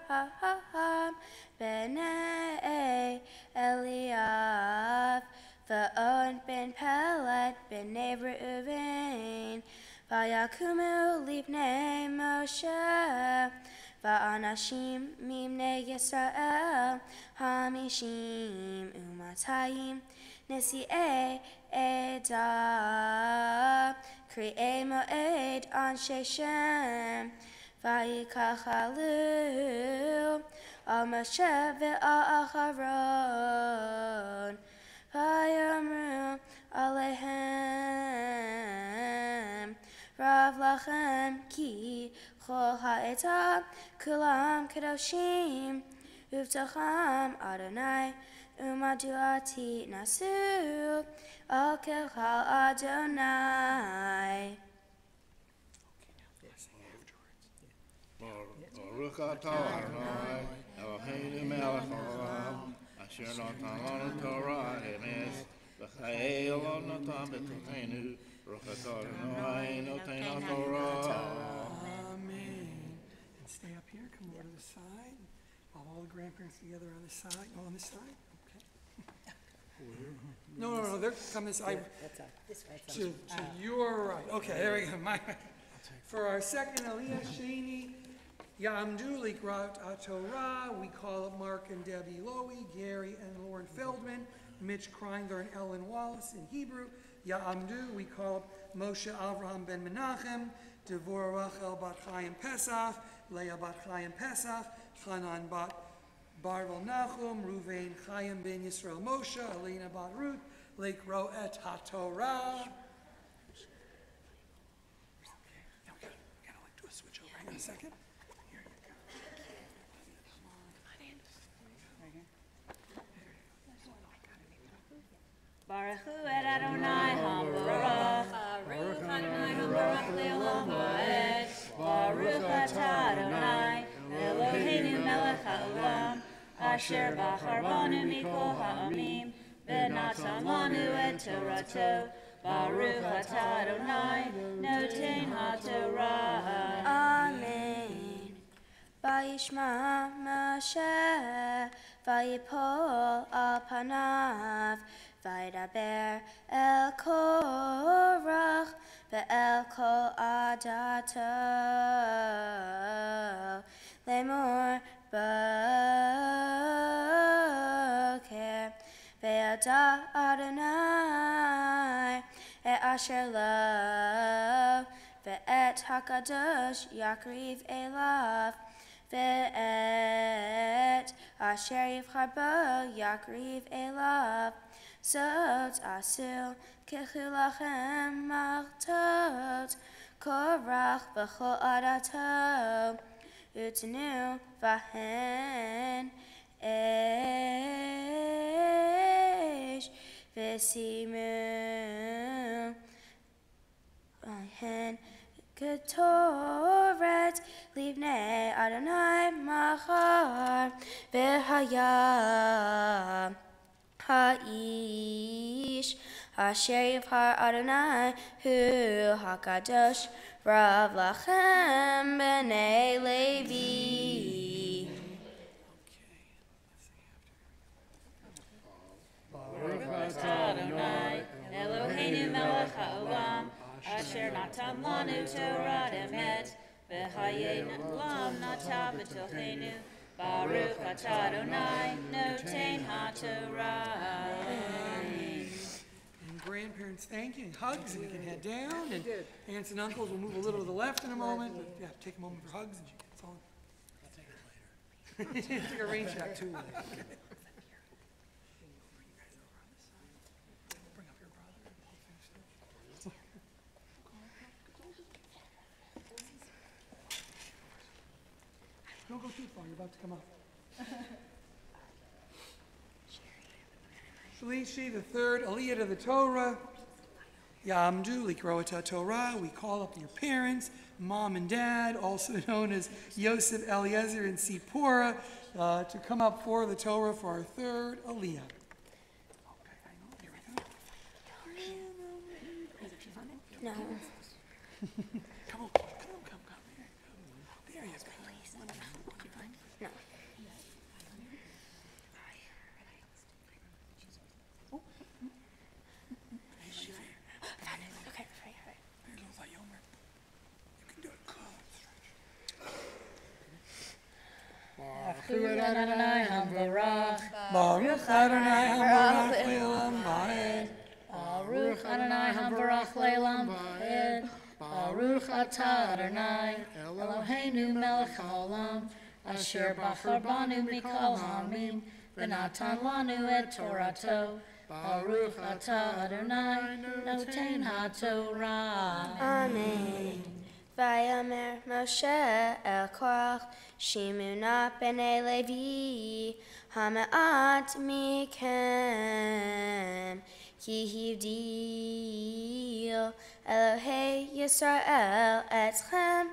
b'nei Eliav v'On ben Pelet b'nei Reuven v'Yakumu libnei Moshe v'anashim mibnei Yisrael hamishim u'matayim nesi'ei edah kri'ei mo'ed anshe Shem v'yikachalu al Moshe ve'al Aharon v'yamru alehem rav lachem ki chol ha'edah kulam kadoshim uvtacham Adonai umaduati nasu al kechal Adonai. Baruch atah Adonai Eloheinu melech haolam asher natan lanu Torah emes v'chayei olam natan b'tocheinu Baruch atah Adonai noten haTorah. Amen. And stay up here. Come over to the side. All the grandparents together on the side. Oh, on this side? Okay. No. They're come this side. This way. To your right. Okay, there we go. For our second Aliyah Sheni, Ya'amdu Likrat HaTorah, we call up Mark and Debbie Lowy, Gary and Lauren Feldman, Mitch Kreindler and Ellen Wallace in Hebrew. Ya'amdu, we call up Moshe Avraham ben Menachem, Devorah Rachel bat Chaim Pesach, Leah bat Chaim Pesach, Hanan bat Barvel Nachum, Ruvain Chaim ben Yisrael Moshe, Elena bat Ruth, Lekro et HaTorah. Do a switch over. Hang on a second. Here you go. Baruch Hu et Adonai HaBarach, Baruch Adonai HaBarach Le'olam Ha'ed, Baruch atah Adonai, Eloheinu melech haolam, asher bachar banu mikol ha'amim, v'natan lanu et Torato, Baruch atah Adonai, noten haTorah. Amen. Vayishma Moshe, vayipol al panav, vaydaber el korach, ve'el kol adato, lemor boker, ve'ada Adonai, et asher lo, ve'et hakadosh yakriv elav, ve'et asher yivchar bo yakriv elav, zot asu kechu lachem malchtot, korach v'chol adato, utenu vahen esh, v'simu vahen Ketoret livnei Adonai machar v'haya ha'ish asher yivhar Adonai hu hakadosh rav lachem b'nei Levi. Baruch atah Adonai, Eloheinu melech haolam, asher natan lanu Torah emet, v'hayein lam nata b'tocheinu, Baruch atah Adonai, noten haTorah. And grandparents, thank you. And hugs, and we can head down. And aunts and uncles will move a little to the left in a moment. But yeah, take a moment for hugs, and that's all. I'll take it later. Take a rain shot too. Bring up your brother. Don't go too far. You're about to come up. Shalishi, the third Aliyah to the Torah. Ya'amdu Likro et HaTorah. We call up your parents, mom and dad, also known as Yosef, Eliezer, and Sipporah, to come up for the Torah for our third Aliyah. Okay, hang on. Here we go. No. Come on. There you go. No. Okay, right. There goes Ayomer. You can do it. Baruch Adonai HaBarach, Baruch Adonai HaBarach Le'olam Va'ed. Baruch Adonai HaBarach Le'olam Va'ed, Baruch atah Adonai, Eloheinu melech haolam, asher bachar banu mikol ha'amim, v'natan lanu et Torato, Baruch atah Adonai, noten haTorah. Amen. Vayomer Moshe el Korach, Shimuna b'nei Levi, hama'at mikem, ki hivdil Elohei Yisrael etchem,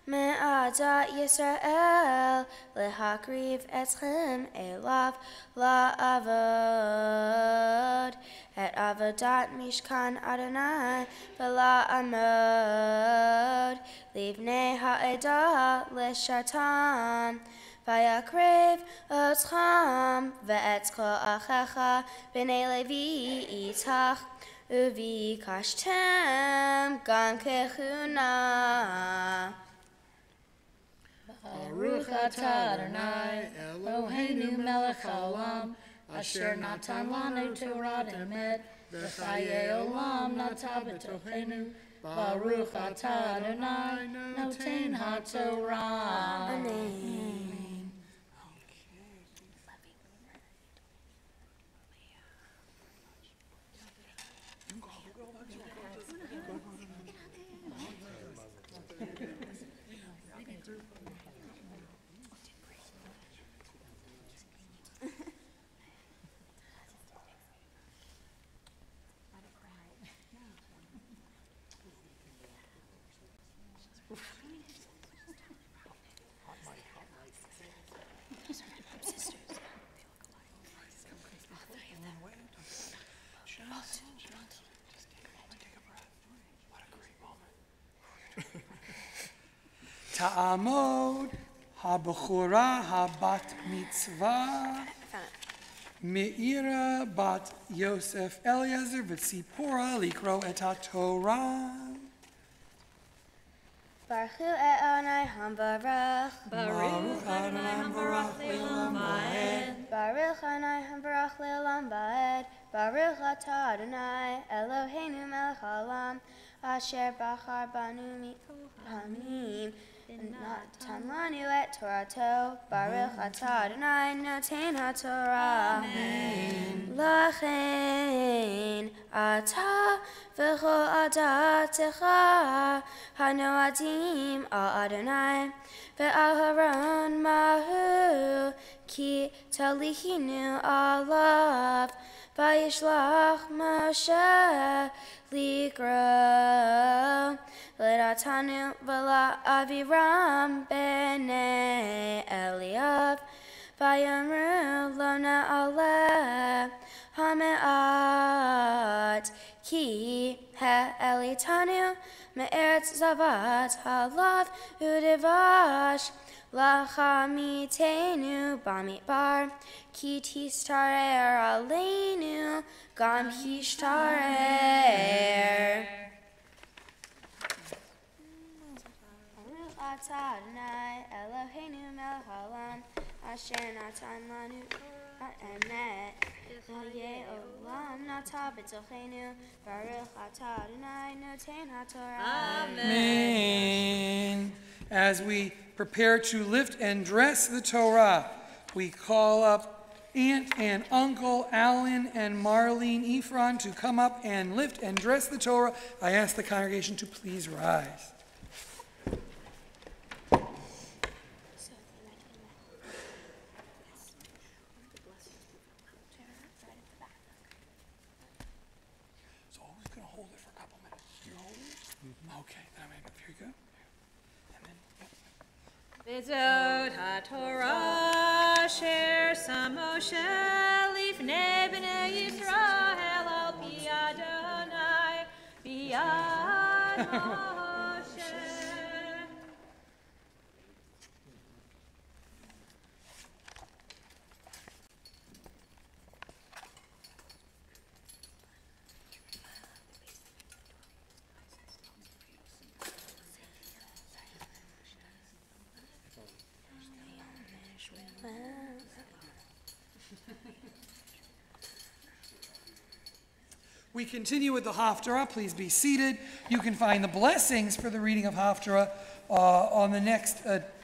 מעדת ישראל להקריב אתכם אליו לעבוד את עבודת משכן אדוני ולעמוד לבני העדה לשרתם ויקרב אתכם ואת כל אחיך בני לוי איתך וביקשתם גם כהונה. Baruch atah Adonai Eloheinu melech haolam asher natan lanu Torah emet v'chayei olam nata b'tochenu. Baruch atah Adonai noten haTorah. Amen. Ta'amod habechura habat mitzvah me'ira bat Yosef Eliezer v'tzipora likro et haTorah. Baruch Adonai hambarach. Baruch Adonai hambarach le'olam va'ed. Baruch Adonai hambarach le'olam va'ed. Baruch atah Adonai Eloheinu melech haolam asher bachar banu mi'amim natan lanu et Torato. Baruch atah Adonai noten haTorah. Lachen atah v'chol adatecha hanoadim al Adonai ve'al Haron mahu ki talihinu alav vayishlach Moshe likro l'datanu v'la Aviram b'nei Eliav vayamru lo na'aleh hame'at ki ha'elitanu me'eretz zavat halav u'devash lachamitenu bamidbar ki tistarer aleinu gam hishtarer. Baruch atah Adonai Eloheinu melech haolam asher natan lanu emet v'chayei olam nata b'tochenu. Baruch atah Adonai noten haTorah. Amen. As we prepare to lift and dress the Torah, we call up Aunt and Uncle Alan and Marlene Ephron to come up and lift and dress the Torah. I ask the congregation to please rise. So who's going to hold it for a couple minutes? You hold it? Okay, here you go. V'zot haTorah asher sam Moshe lifnei bnei Yisrael al pi Adonai biyad Moshe. We continue with the Haftarah. Please be seated. You can find the blessings for the reading of Haftarah on the next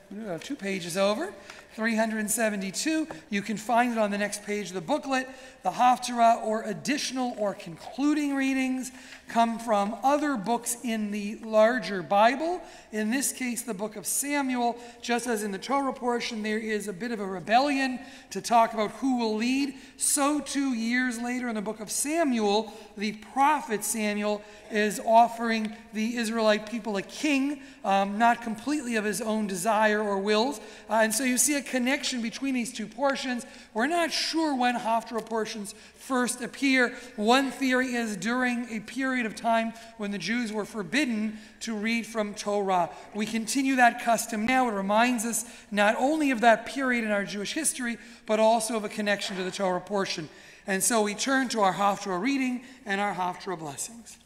2 pages over, 372. You can find it on the next page of the booklet. The Haftarah, or additional or concluding readings, come from other books in the larger Bible. In this case, the book of Samuel. Just as in the Torah portion, there is a bit of a rebellion to talk about who will lead. So too, years later in the book of Samuel, the prophet Samuel is offering the Israelite people a king, not completely of his own desire or wills. And so you see a connection between these two portions. We're not sure when Haftarah portions first appear. One theory is during a period of time when the Jews were forbidden to read from Torah. We continue that custom now. It reminds us not only of that period in our Jewish history, but also of a connection to the Torah portion. And so we turn to our Haftarah reading and our Haftarah blessings.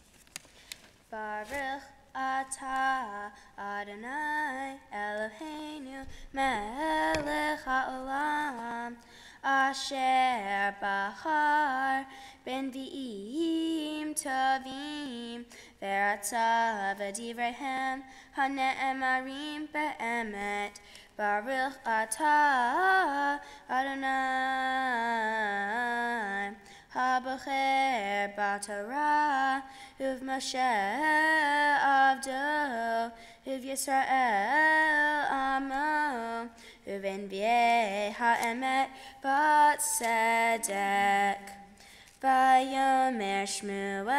Baruch atah Adonai Eloheinu melech haolam asher bahar ben vi'im tovim ve'atah v'divrehem hane'emarim be'emet. Baruch atah Adonai habocher b'Torah uv Moshe avdo uv Yisrael amo uv enviei ha'emet b'tzedek. Vayomer Shmuel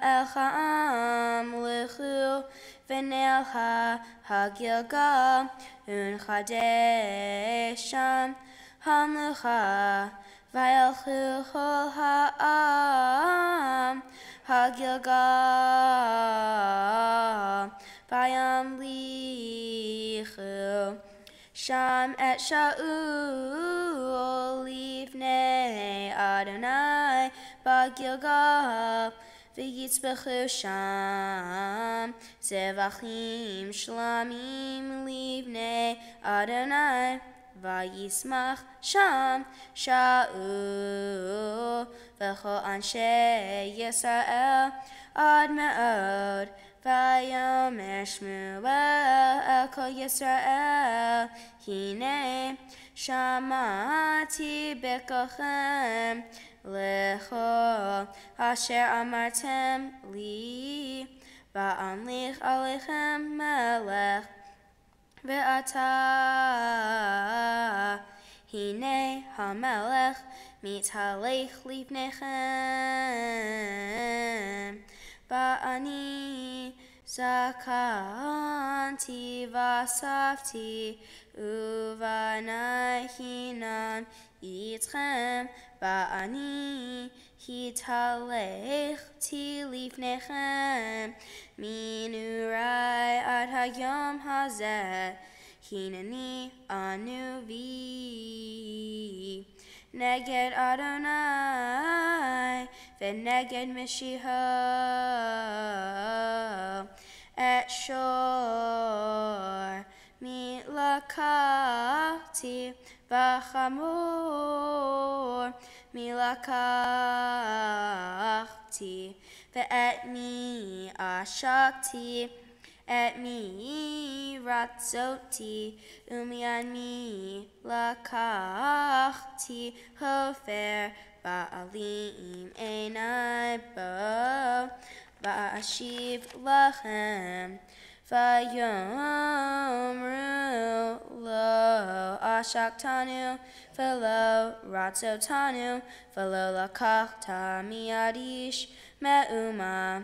el ha'am lechu v'nei ha'gilgal u'nchadesham hamlucha vayelchu chol ha'am ha'gilgal vayamlichu sham et Shaul livnei Adonai ba'gilgal v'yitzbechu sham zevachim shlamim livnei Adonai vayismach sham Shaul v'chol anshe Yisrael ad me'od. Vayomer Shmuel el kol Yisrael hine shamati bekochem lechol asher amartem li va'amlich alechem melech ve'atah hine hamelech mithalech livnechem ba'ani zakanti vasafti uvanai hinam itchem ba'ani hitalechti livnechem minurai ad hayom hazeh hinani anuvi neged Adonai v'neged Mishiho et shor milakati v'chamor milakati ve'et mi ashakti et mi ratzoti umian mi lakachti hofer ba'alim einai bo va'ashiv lachem vayomru lo ashaktanu v'lo ratzotanu v'lo lakachta miadish me'uma.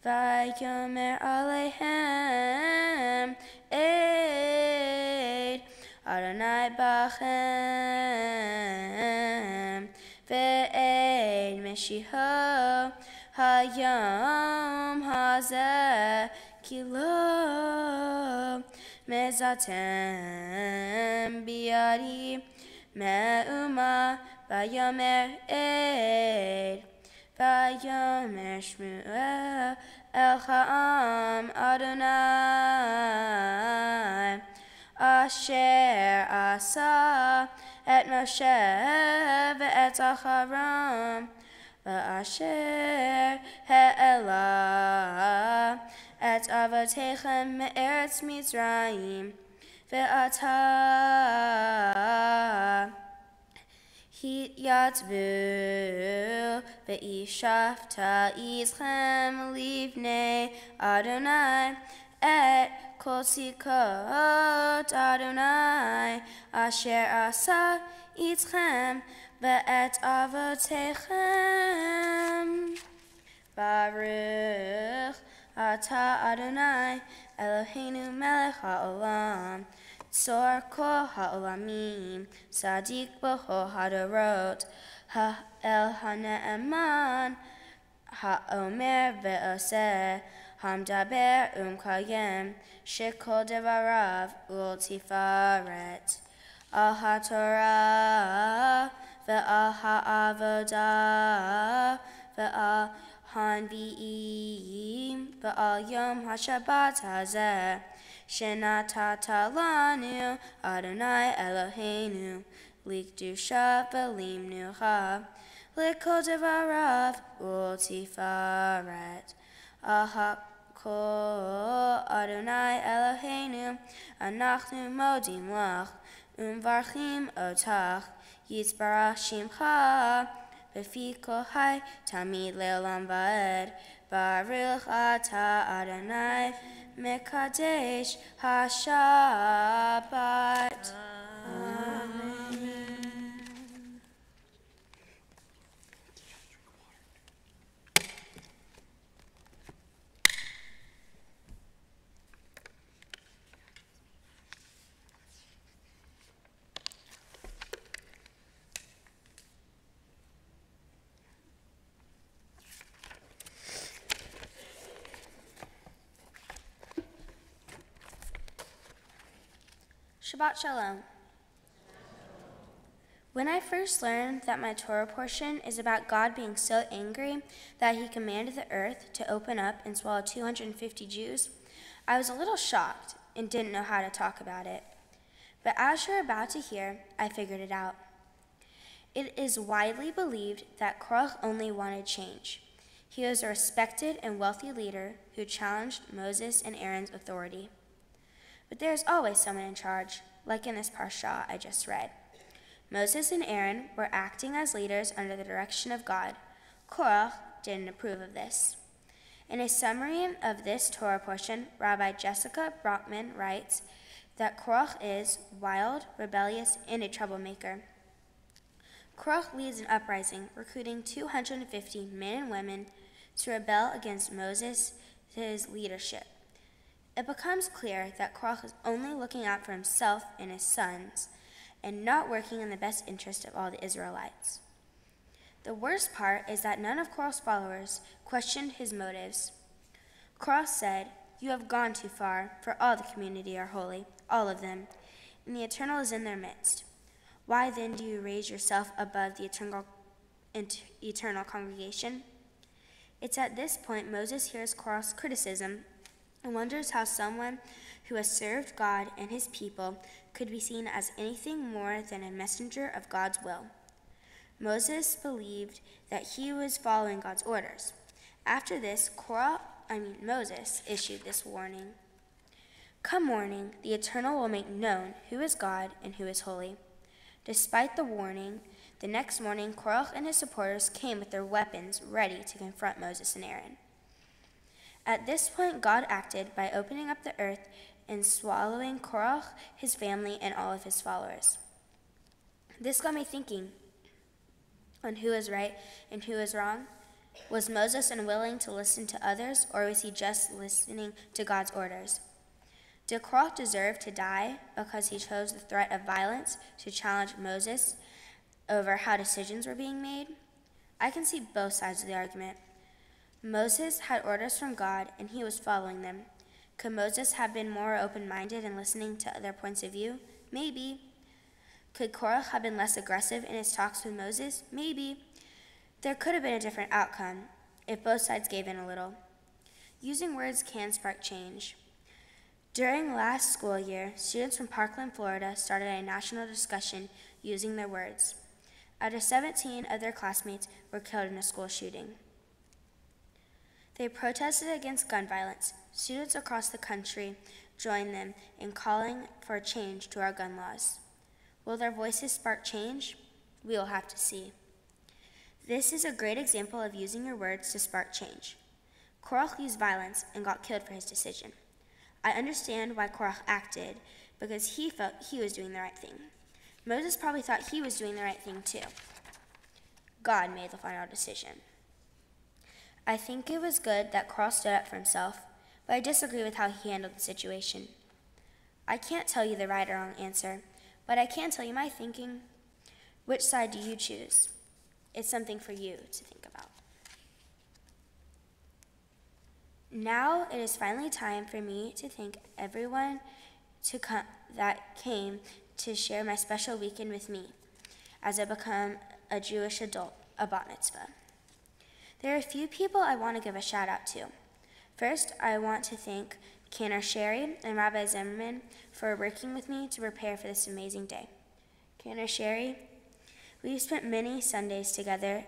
Vayomer Aleichem Eid Adonai Bachem Ve'eid Meshiho Hayom Hazeh Kilo Mezatem Biadi Me'uma Vayomer Eid Vayomer Shmuel el ha'am Adonai asher asa et Moshe ve'et Acharon v'asher he'ela et avotechem me'eretz Mitzrayim ve'ata Yatvu ve'ishafta ischem livnei Adonai et kol sikot Adonai asher asa ischem ve'et avotechem. Baruch ata Adonai Eloheinu melech ha'olam Tzor kol ha'olamim, Sadiq b'chol hadorot, Ha'el ha'ne'eman, Ha'omer ve'oseh, Hamdaber u'mkayem, Shekol devarav ul tifaret. Al ha'torah ve'al ha'avodah ve'al hanvi'im ve'al yom ha'shabbat hazeh. Shenatata lanu Adonai Eloheinu likdusha v'limnucha likol devarav ultifaret ahakol Adonai Eloheinu anachnu modim lach umvarchim otach yitzbarach shimcha b'fi kol hai tamid le'olam va'ed baruch ata Adonai Mekadesh HaShabbat. Amen. Shabbat Shalom. When I first learned that my Torah portion is about God being so angry that he commanded the earth to open up and swallow 250 Jews, I was a little shocked and didn't know how to talk about it. But as you're about to hear, I figured it out. It is widely believed that Korach only wanted change. He was a respected and wealthy leader who challenged Moses and Aaron's authority. But there is always someone in charge, like in this parsha I just read. Moses and Aaron were acting as leaders under the direction of God. Korach didn't approve of this. In a summary of this Torah portion, Rabbi Jessica Brockman writes that Korach is wild, rebellious, and a troublemaker. Korach leads an uprising, recruiting 250 men and women to rebel against Moses' leadership. It becomes clear that Korach is only looking out for himself and his sons, and not working in the best interest of all the Israelites. The worst part is that none of Korach's followers questioned his motives. Korach said, "You have gone too far, for all the community are holy, all of them, and the Eternal is in their midst. Why then do you raise yourself above the eternal congregation?" It's at this point Moses hears Korach's criticism and wonders how someone who has served God and his people could be seen as anything more than a messenger of God's will. Moses believed that he was following God's orders. After this, Moses issued this warning. "Come morning, the Eternal will make known who is God and who is holy." Despite the warning, the next morning Korach and his supporters came with their weapons ready to confront Moses and Aaron. At this point, God acted by opening up the earth and swallowing Korach, his family, and all of his followers. This got me thinking on who is right and who is wrong. Was Moses unwilling to listen to others, or was he just listening to God's orders? Did Korach deserve to die because he chose the threat of violence to challenge Moses over how decisions were being made? I can see both sides of the argument. Moses had orders from God, and he was following them. Could Moses have been more open-minded and listening to other points of view? Maybe. Could Korach have been less aggressive in his talks with Moses? Maybe. There could have been a different outcome if both sides gave in a little. Using words can spark change. During last school year, students from Parkland, Florida started a national discussion using their words. Out of 17 of their classmates were killed in a school shooting. They protested against gun violence. Students across the country join them in calling for a change to our gun laws. Will their voices spark change? We will have to see. This is a great example of using your words to spark change. Korach used violence and got killed for his decision. I understand why Korach acted, because he felt he was doing the right thing. Moses probably thought he was doing the right thing too. God made the final decision. I think it was good that Korach stood up for himself, but I disagree with how he handled the situation. I can't tell you the right or wrong answer, but I can tell you my thinking. Which side do you choose? It's something for you to think about. Now it is finally time for me to thank everyone that came to share my special weekend with me as I become a Jewish adult, a bat mitzvah. There are a few people I want to give a shout out to. First, I want to thank Cantor Sherry and Rabbi Zimmerman for working with me to prepare for this amazing day. Cantor Sherry, we've spent many Sundays together,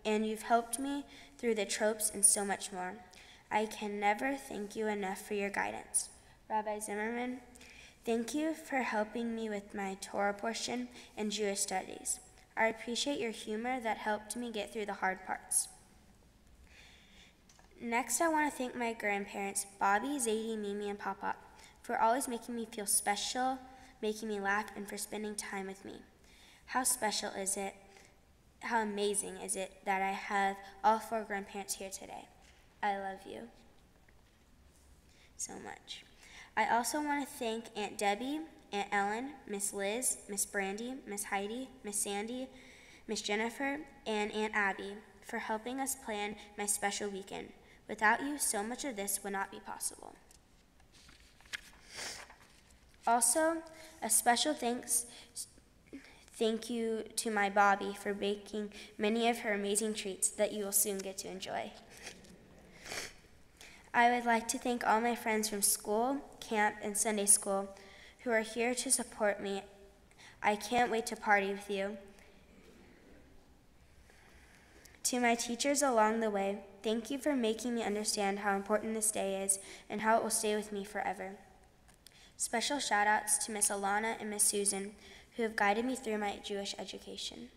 and you've helped me through the tropes and so much more. I can never thank you enough for your guidance. Rabbi Zimmerman, thank you for helping me with my Torah portion and Jewish studies. I appreciate your humor that helped me get through the hard parts. Next, I want to thank my grandparents, Bobby, Zadie, Mimi, and Papa, for always making me feel special, making me laugh, and for spending time with me. How special is it, how amazing is it that I have all 4 grandparents here today. I love you so much. I also want to thank Aunt Debbie, Aunt Ellen, Miss Liz, Miss Brandy, Miss Heidi, Miss Sandy, Miss Jennifer, and Aunt Abby for helping us plan my special weekend. Without you, so much of this would not be possible. Also, a special thank you to my Bobby for baking many of her amazing treats that you will soon get to enjoy. I would like to thank all my friends from school, camp, and Sunday school who are here to support me. I can't wait to party with you. To my teachers along the way, thank you for making me understand how important this day is and how it will stay with me forever. Special shout outs to Miss Alana and Miss Susan, who have guided me through my Jewish education.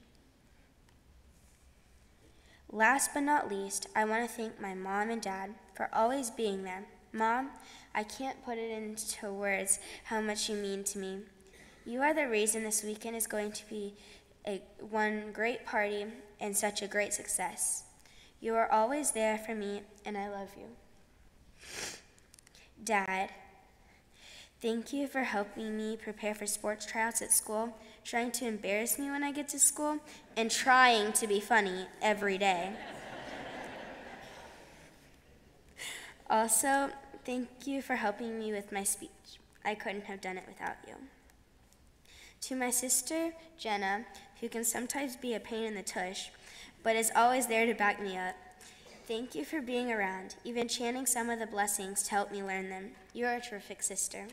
Last but not least, I want to thank my mom and dad for always being there. Mom, I can't put it into words how much you mean to me. You are the reason this weekend is going to be one great party and such a great success. You are always there for me, and I love you. Dad, thank you for helping me prepare for sports tryouts at school, trying to embarrass me when I get to school, and trying to be funny every day. Also, thank you for helping me with my speech. I couldn't have done it without you. To my sister, Jenna, who can sometimes be a pain in the tush, but is always there to back me up. Thank you for being around, even chanting some of the blessings to help me learn them. You are a terrific sister.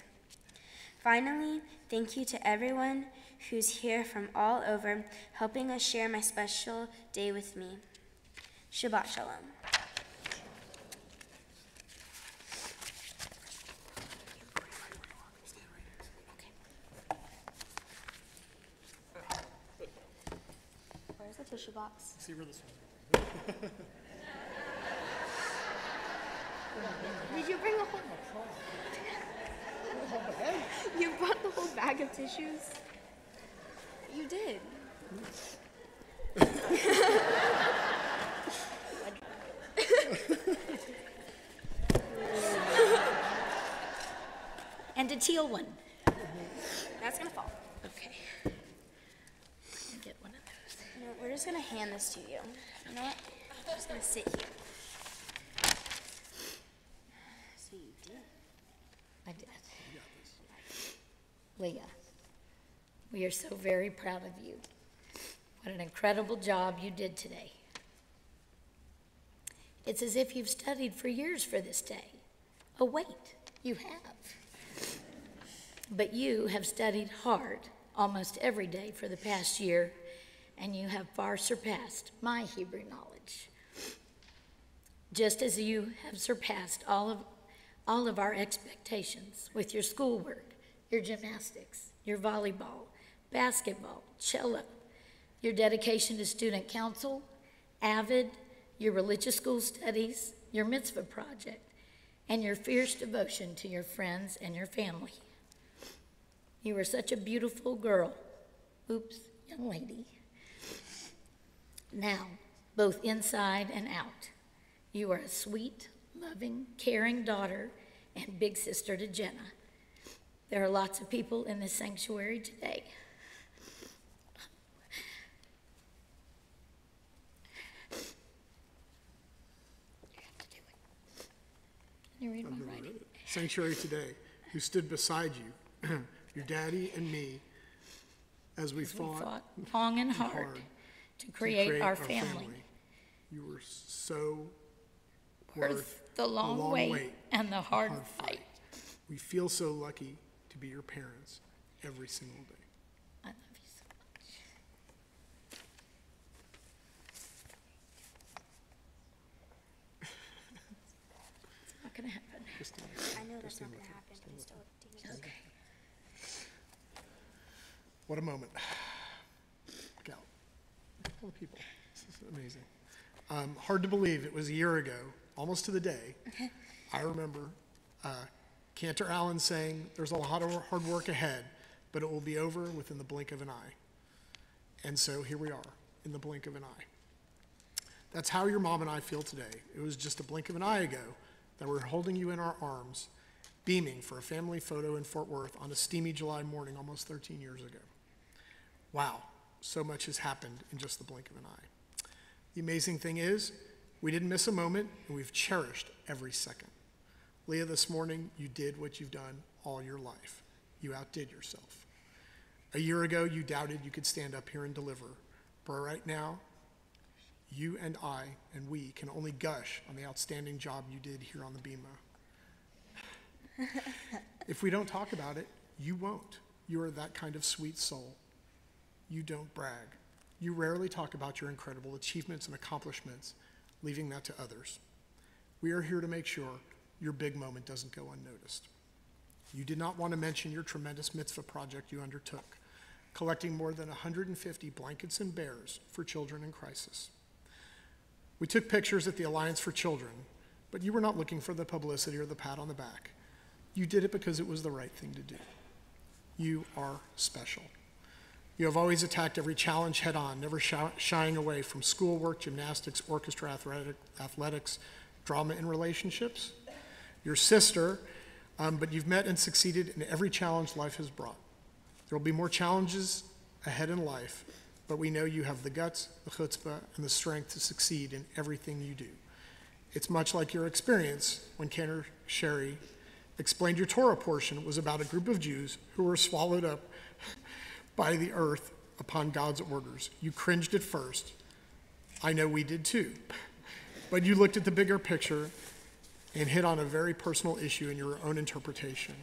Finally, thank you to everyone who's here from all over, helping us share my special day with me. Shabbat Shalom. Where's the tissue box? See where this one. Did you bring a whole bag? You brought the whole bag of tissues? You did. And a teal one. That's gonna fall. Okay. Get one of those. No, we're just gonna hand this to you. You know what? I'm just gonna sit here. So you did. I did. Leah, we are so very proud of you. What an incredible job you did today. It's as if you've studied for years for this day. Oh, wait, you have. But you have studied hard almost every day for the past year, and you have far surpassed my Hebrew knowledge. Just as you have surpassed all of all of our expectations with your schoolwork, your gymnastics, your volleyball, basketball, cello, your dedication to student council, AVID, your religious school studies, your Mitzvah project, and your fierce devotion to your friends and your family. You are such a beautiful girl. Oops, young lady. Now, both inside and out, you are a sweet, loving, caring daughter and big sister to Jenna. There are lots of people in this sanctuary today. You read my writing? Sanctuary today, who stood beside you, your daddy and me, as we fought long and hard to create our family. You were so worth the long wait and the hard fight. We feel so lucky to be your parents every single day. I love you so much. It's not going to happen. I know that's not going to happen. But still, Okay. What a moment. Look out. All the people. This is amazing. Hard to believe it was a year ago, almost to the day. I remember Cantor Allen saying, there's a lot of hard work ahead, but it will be over within the blink of an eye. And so here we are, in the blink of an eye. That's how your mom and I feel today. It was just a blink of an eye ago that we're holding you in our arms, beaming for a family photo in Fort Worth on a steamy July morning almost 13 years ago. Wow, so much has happened in just the blink of an eye. The amazing thing is, we didn't miss a moment, and we've cherished every second. Leah, this morning, you did what you've done all your life. You outdid yourself. A year ago, you doubted you could stand up here and deliver. But right now, you and I and we can only gush on the outstanding job you did here on the Bema. If we don't talk about it, you won't. You are that kind of sweet soul. You don't brag. You rarely talk about your incredible achievements and accomplishments, leaving that to others. We are here to make sure your big moment doesn't go unnoticed. You did not want to mention your tremendous mitzvah project you undertook, collecting more than 150 blankets and bears for children in crisis. We took pictures at the Alliance for Children, but you were not looking for the publicity or the pat on the back. You did it because it was the right thing to do. You are special. You have always attacked every challenge head on, never shying away from schoolwork, gymnastics, orchestra, athletics, drama, and relationships. Your sister, but you've met and succeeded in every challenge life has brought. There will be more challenges ahead in life, but we know you have the guts, the chutzpah, and the strength to succeed in everything you do. It's much like your experience when Cantor Sherry explained your Torah portion was about a group of Jews who were swallowed up by the earth upon God's orders. You cringed at first. I know we did too. But you looked at the bigger picture and hit on a very personal issue in your own interpretation.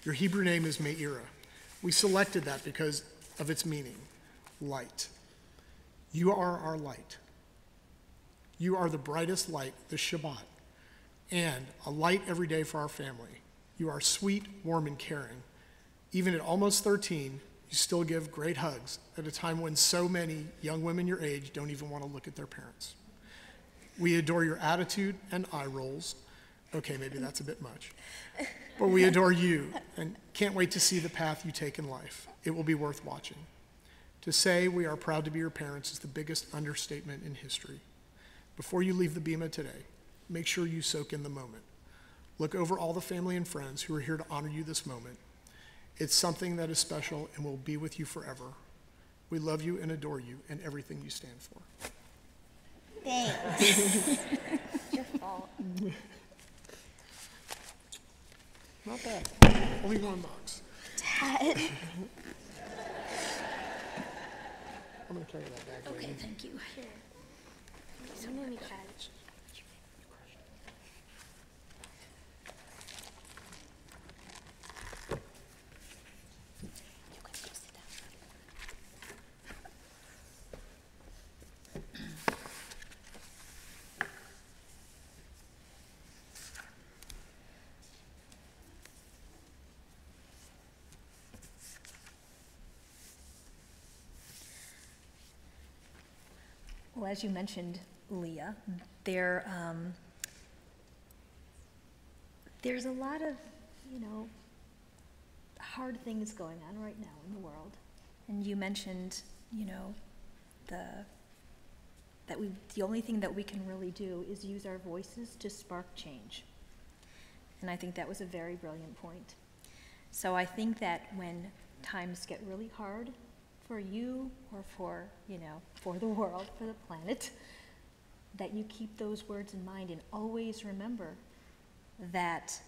Your Hebrew name is Me'ira. We selected that because of its meaning, light. You are our light. You are the brightest light, the Shabbat, and a light every day for our family. You are sweet, warm, and caring. Even at almost 13, you still give great hugs at a time when so many young women your age don't even want to look at their parents. We adore your attitude and eye rolls. Okay, maybe that's a bit much. But we adore you and can't wait to see the path you take in life. It will be worth watching. To say we are proud to be your parents is the biggest understatement in history. Before you leave the Bema today, make sure you soak in the moment. Look over all the family and friends who are here to honor you this moment. It's something that is special and will be with you forever. We love you and adore you and everything you stand for. Thanks. It's your fault. Not bad. Only one box. Dad. I'm going to carry that bag. Okay, thank you. So many cards. Well, as you mentioned, Leah, there's a lot of, hard things going on right now in the world. And you mentioned, the only thing that we can really do is use our voices to spark change. And I think that was a very brilliant point. So I think that when times get really hard for you or for the world, for the planet, that you keep those words in mind and always remember that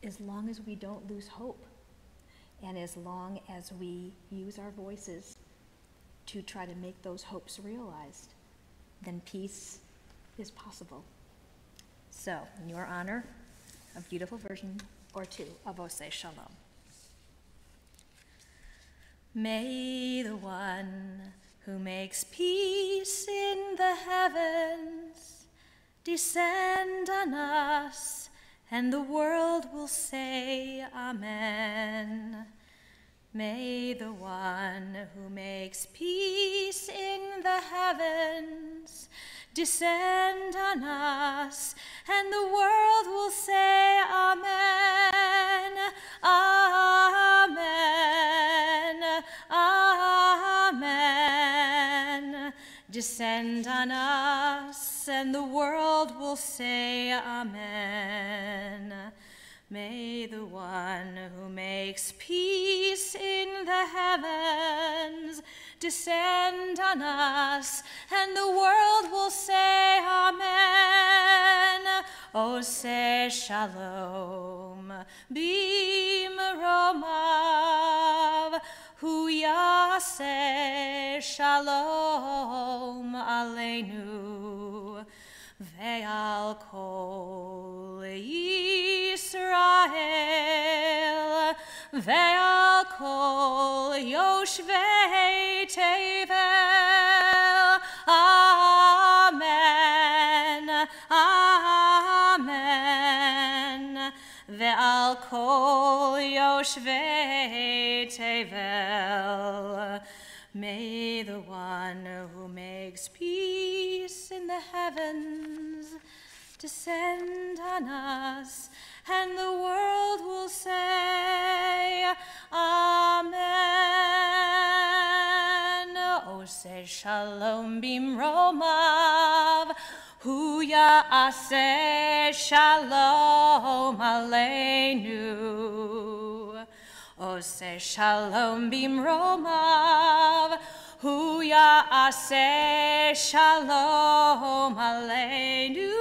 as long as we don't lose hope and as long as we use our voices to try to make those hopes realized, then peace is possible. So, in your honor, a beautiful version or two of Oseh Shalom. May the one who makes peace in the heavens descend on us, and the world will say Amen. May the one who makes peace in the heavens descend on us, and the world will say Amen, Amen, Amen. Descend on us, and the world will say Amen. May the one who makes peace in the heavens descend on us, and the world will say Amen. Oseh Shalom, B'meromav, Hu Yaseh Shalom Aleinu, Ve'al Kol Yisrael, Ve'al Kol Yoshvei Tevel. Amen, Amen. Ve'al Kol Yoshvei Tevel. May the one who makes peace in the heavens descend on us, and the world will say Amen. Oseh Shalom B'meromav, Hu Yaseh Shalom Aleinu. Oseh Shalom B'meromav, Hu Yaseh Shalom Aleinu.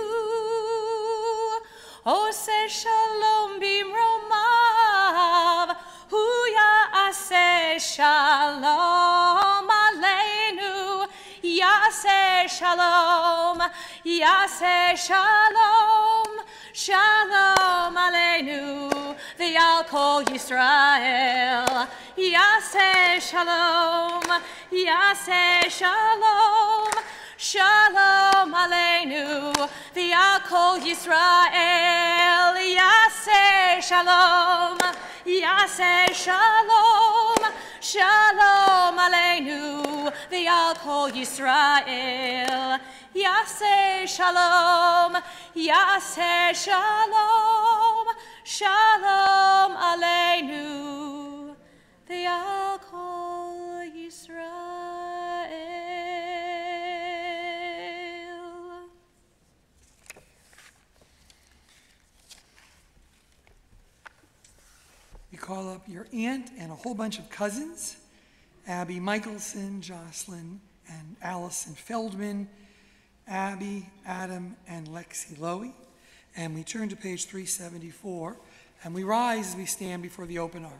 Oseh Shalom B'meromav, Hu Yaseh Shalom Aleinu. Yaseh Shalom, Yaseh Shalom, Shalom Aleinu. Ve'al Kol Yisrael, Yaseh Shalom, Yaseh Shalom, Shalom Aleinu. Ve'al Kol Yisrael, Yaseh Shalom, Yaseh Shalom, Shalom Aleinu. Ve'al Kol Yisrael, Yaseh Shalom, Yaseh Shalom, Shalom Aleinu. Ve'al Kol Yisrael. We call up your aunt and a whole bunch of cousins, Abby Michelson, Jocelyn, and Allison Feldman, Abby, Adam, and Lexi Lowy. And we turn to page 374, and we rise as we stand before the open ark.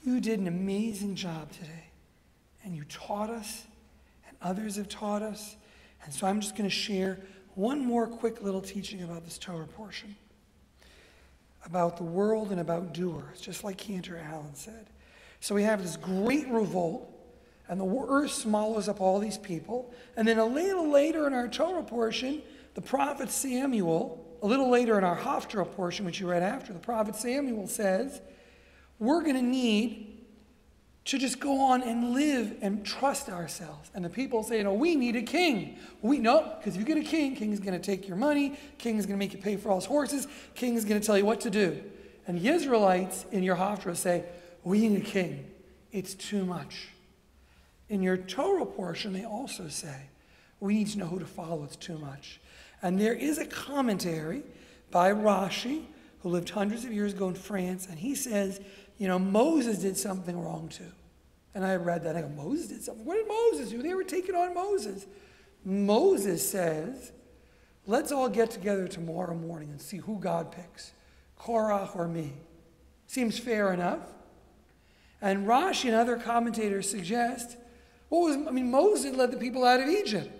You did an amazing job today. And you taught us, and others have taught us. And so I'm just going to share one more quick little teaching about this Torah portion, about the world and about doers, just like Cantor Allen said. So we have this great revolt, and the earth swallows up all these people. And then a little later in our Torah portion, the prophet Samuel, a little later in our Haftarah portion, which you read after, the prophet Samuel says, we're going to need to just go on and live and trust ourselves. And the people say, no, we need a king. No, because if you get a king, king's going to take your money, king's going to make you pay for all his horses, king's going to tell you what to do. And the Israelites in your Haftarah say, we need a king. It's too much. In your Torah portion, they also say, we need to know who to follow. It's too much. And there is a commentary by Rashi, who lived hundreds of years ago in France, and he says, Moses did something wrong too. And I read that. I go, Moses did something? What did Moses do? They were taking on Moses. Moses says, let's all get together tomorrow morning and see who God picks, Korach or me. Seems fair enough. And Rashi and other commentators suggest, Moses led the people out of Egypt.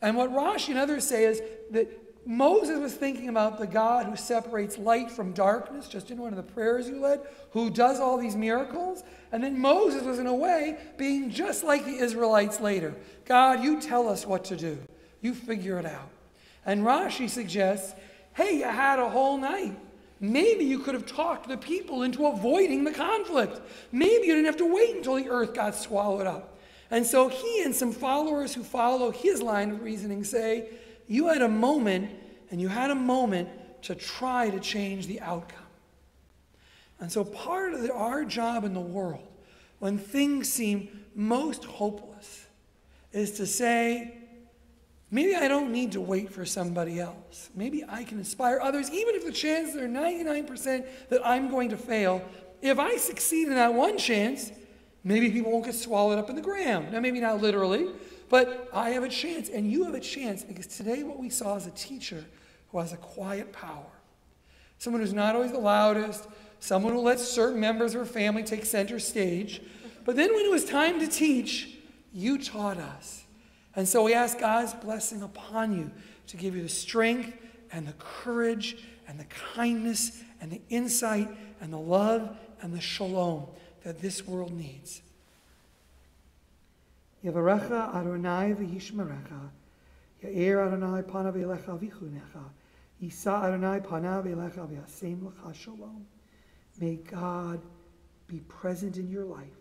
And what Rashi and others say is that Moses was thinking about the God who separates light from darkness, just in one of the prayers you led, who does all these miracles. And then Moses was, in a way, being just like the Israelites later. God, you tell us what to do. You figure it out. And Rashi suggests, hey, you had a whole night. Maybe you could have talked the people into avoiding the conflict. Maybe you didn't have to wait until the earth got swallowed up. And so he and some followers who follow his line of reasoning say, you had a moment, and you had a moment to try to change the outcome. And so part of our job in the world, when things seem most hopeless, is to say, maybe I don't need to wait for somebody else. Maybe I can inspire others, even if the chances are 99% that I'm going to fail. If I succeed in that one chance, maybe people won't get swallowed up in the ground. Now, maybe not literally, but I have a chance, and you have a chance, because today what we saw is a teacher who has a quiet power. Someone who's not always the loudest, someone who lets certain members of her family take center stage. But then when it was time to teach, you taught us. And so we ask God's blessing upon you to give you the strength and the courage and the kindness and the insight and the love and the shalom that this world needs. Yavarecha Adonai v'yishmerecha, Ya'er Adonai panav elecha v'chunecha, Yisa Adonai panav elecha v'yasem lecha shalom. May God be present in your life,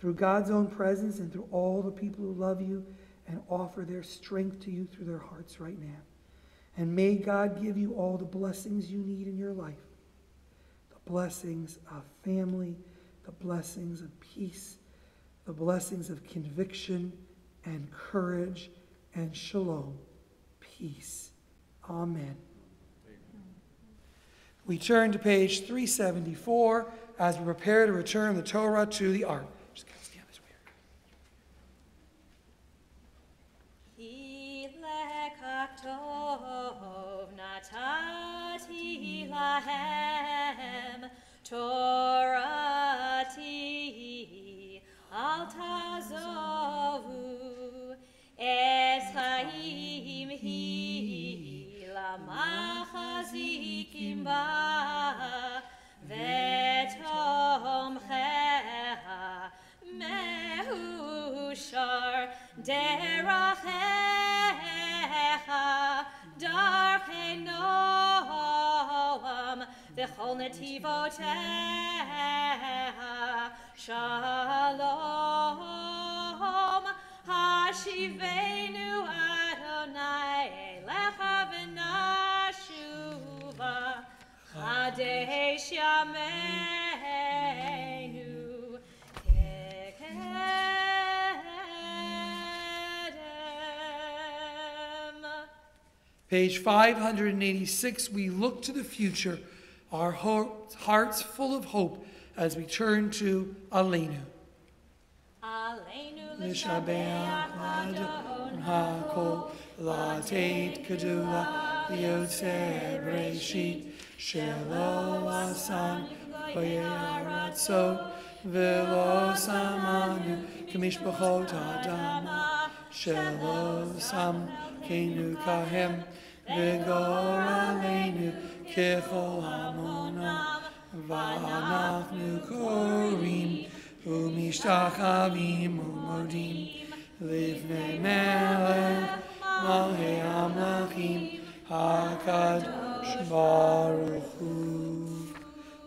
through God's own presence and through all the people who love you and offer their strength to you through their hearts right now. And may God give you all the blessings you need in your life, the blessings of family, the blessings of peace, the blessings of conviction and courage and shalom, peace. Amen. We turn to page 374 as we prepare to return the Torah to the ark. Just kind of stand this way. Al tazovu es chaim hi lamachazikim ba vetomcheha mehushar derachecha darchei noam v'chol netivoteha Shalom, Hashivenu Adonai Elecha v'nashuva Chadesh Yameinu Kekedem. Page 586, we look to the future, our hearts full of hope, as we turn to Aleinu. Aleinu L'shabeach Adon HaKol L'ateit Kedula L'yotzei Breshit Shelo Asan V'yei Aratzot ולא שמענו כמשפחות האדם, שלא שמנו כהם, וגורלנו ככל המונם, ואנחנו קוראים ומשתחווים ומודים לפני מלך מלכי המלכים הקדוש ברוך הוא.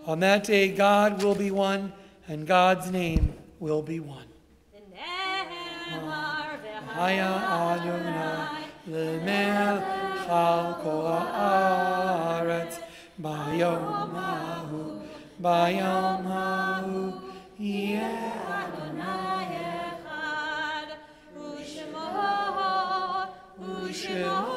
On that day, God will be one, and God's name will be one. Haya Adonai lemelech al kol haaretz bayom hahu yeh Adonai echad u'shemo echad.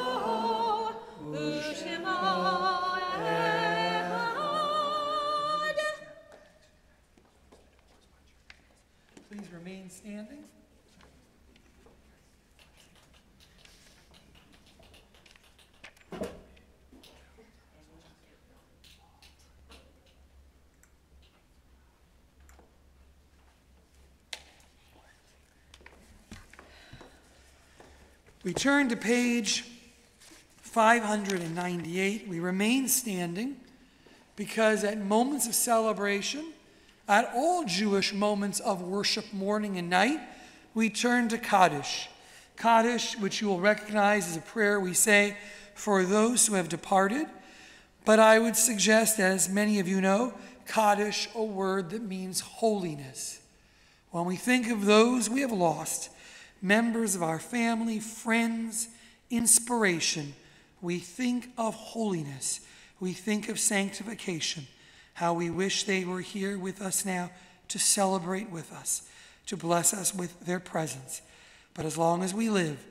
Please remain standing. We turn to page 598. We remain standing because at moments of celebration, at all Jewish moments of worship morning and night, we turn to Kaddish. Kaddish, which you will recognize as a prayer we say for those who have departed. But I would suggest, as many of you know, Kaddish, a word that means holiness. When we think of those we have lost, members of our family, friends, inspiration, we think of holiness. We think of sanctification, how we wish they were here with us now to celebrate with us, to bless us with their presence. But as long as we live,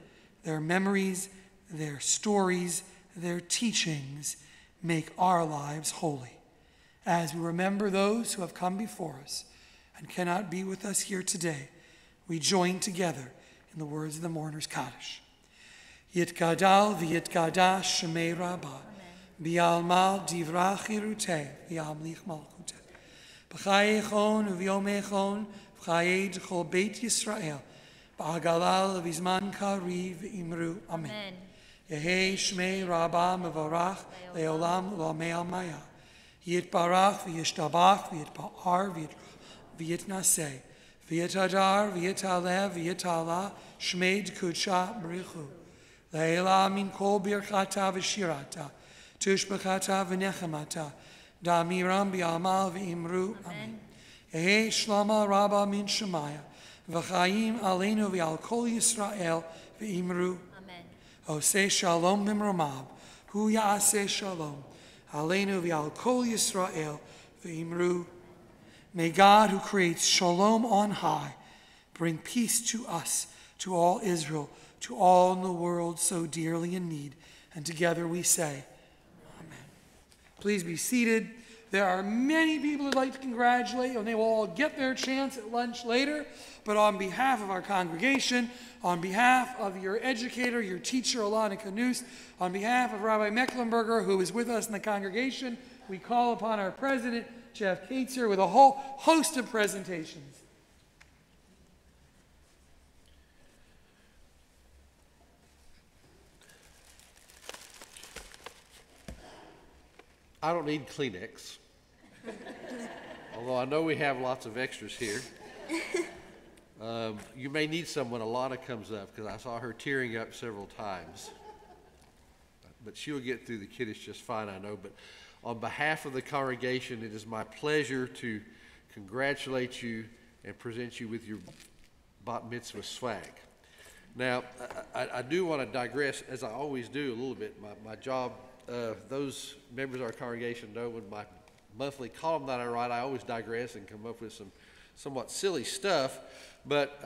their memories, their stories, their teachings make our lives holy. As we remember those who have come before us and cannot be with us here today, we join together in the words of the mourner's Kaddish. Yitgadal v'yitgadash shemei rabbah, bi'almal divrach iruteh, v'yamlich malchuteh. B'chai echon u'vyom echon, b'chai d'chol beit Yisrael, b'agalal v'izman kari v'imru. Amen. Yehei shmei rabbah mevorach le'olam u'lamei al-maya. Yitbarach v'yishtabach v'yitpa'ar v'yitnaseh. V'yitadar, v'yitaleh, v'yitala, shmeid kudsha b'richu. Le'ela min kol birchata v'shirata, tushbachata v'nechamata, da'miram bi'amal v'imru. Amen. Yehi shlama rabba min shemaya, v'chayim aleinu v'al kol Yisrael v'imru. Amen. Oseh shalom b'mromab, hu ya'aseh shalom, aleinu v'al kol Yisrael v'imru. May God, who creates shalom on high, bring peace to us, to all Israel, to all in the world so dearly in need. And together we say, Amen. Please be seated. There are many people who'd like to congratulate you, and they will all get their chance at lunch later. But on behalf of our congregation, on behalf of your educator, your teacher, Alana Knust, on behalf of Rabbi Mecklenburger, who is with us in the congregation, we call upon our president, Jeff Katzer, with a whole host of presentations. I don't need Kleenex, although I know we have lots of extras here. You may need some when Alana comes up, because I saw her tearing up several times. But she'll get through the Kiddush just fine, I know. But on behalf of the congregation, it is my pleasure to congratulate you and present you with your bat mitzvah swag. Now, I do want to digress, as I always do, a little bit. My job, those members of our congregation know when my monthly column that I write, I always digress and come up with some somewhat silly stuff. But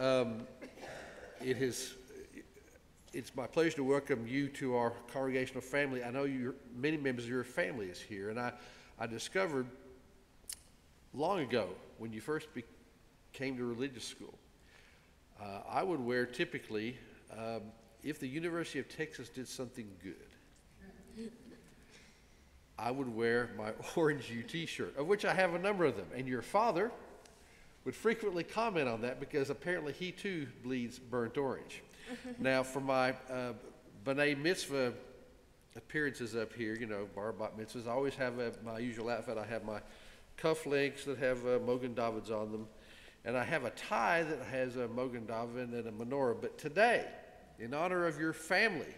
it's my pleasure to welcome you to our congregational family. I know many members of your family is here, and I discovered long ago when you first came to religious school, I would wear typically, if the University of Texas did something good, I would wear my orange UT shirt, of which I have a number of them. And your father would frequently comment on that because apparently he too bleeds burnt orange. Now, for my B'nai Mitzvah appearances up here, you know, bar bat mitzvahs, I always have my usual outfit. I have my cufflinks that have Mogen Davids on them, and I have a tie that has a Mogen David and a menorah. But today, in honor of your family,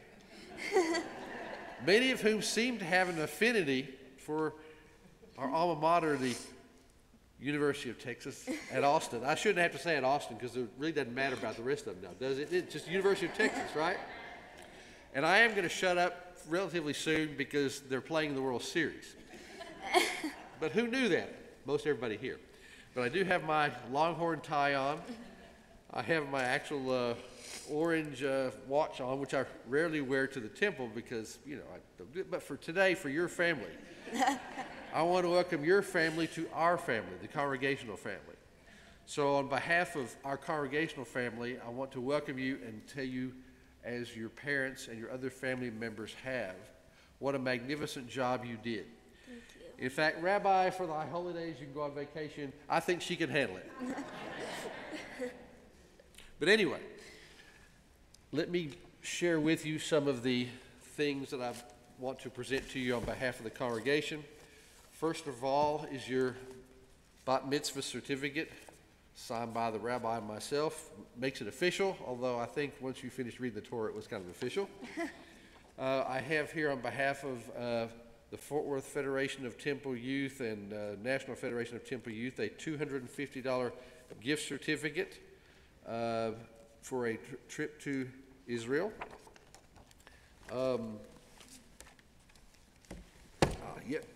many of whom seem to have an affinity for our alma mater, the University of Texas at Austin. I shouldn't have to say at Austin because it really doesn't matter about the rest of them now, does it? It's just University of Texas, right? And I am going to shut up relatively soon because they're playing in the World Series. But who knew that? Most everybody here. But I do have my Longhorn tie on. I have my actual orange watch on, which I rarely wear to the temple because, you know, I don't do it. But for today, for your family, I want to welcome your family to our family, the congregational family. So on behalf of our congregational family, I want to welcome you and tell you, as your parents and your other family members have, what a magnificent job you did. Thank you. In fact, Rabbi, for the holy days, you can go on vacation. I think she can handle it. But anyway, let me share with you some of the things that I want to present to you on behalf of the congregation. First of all is your bat mitzvah certificate, signed by the rabbi and myself. Makes it official, although I think once you finish reading the Torah, it was kind of official. I have here on behalf of the Fort Worth Federation of Temple Youth and National Federation of Temple Youth a $250 gift certificate for a trip to Israel.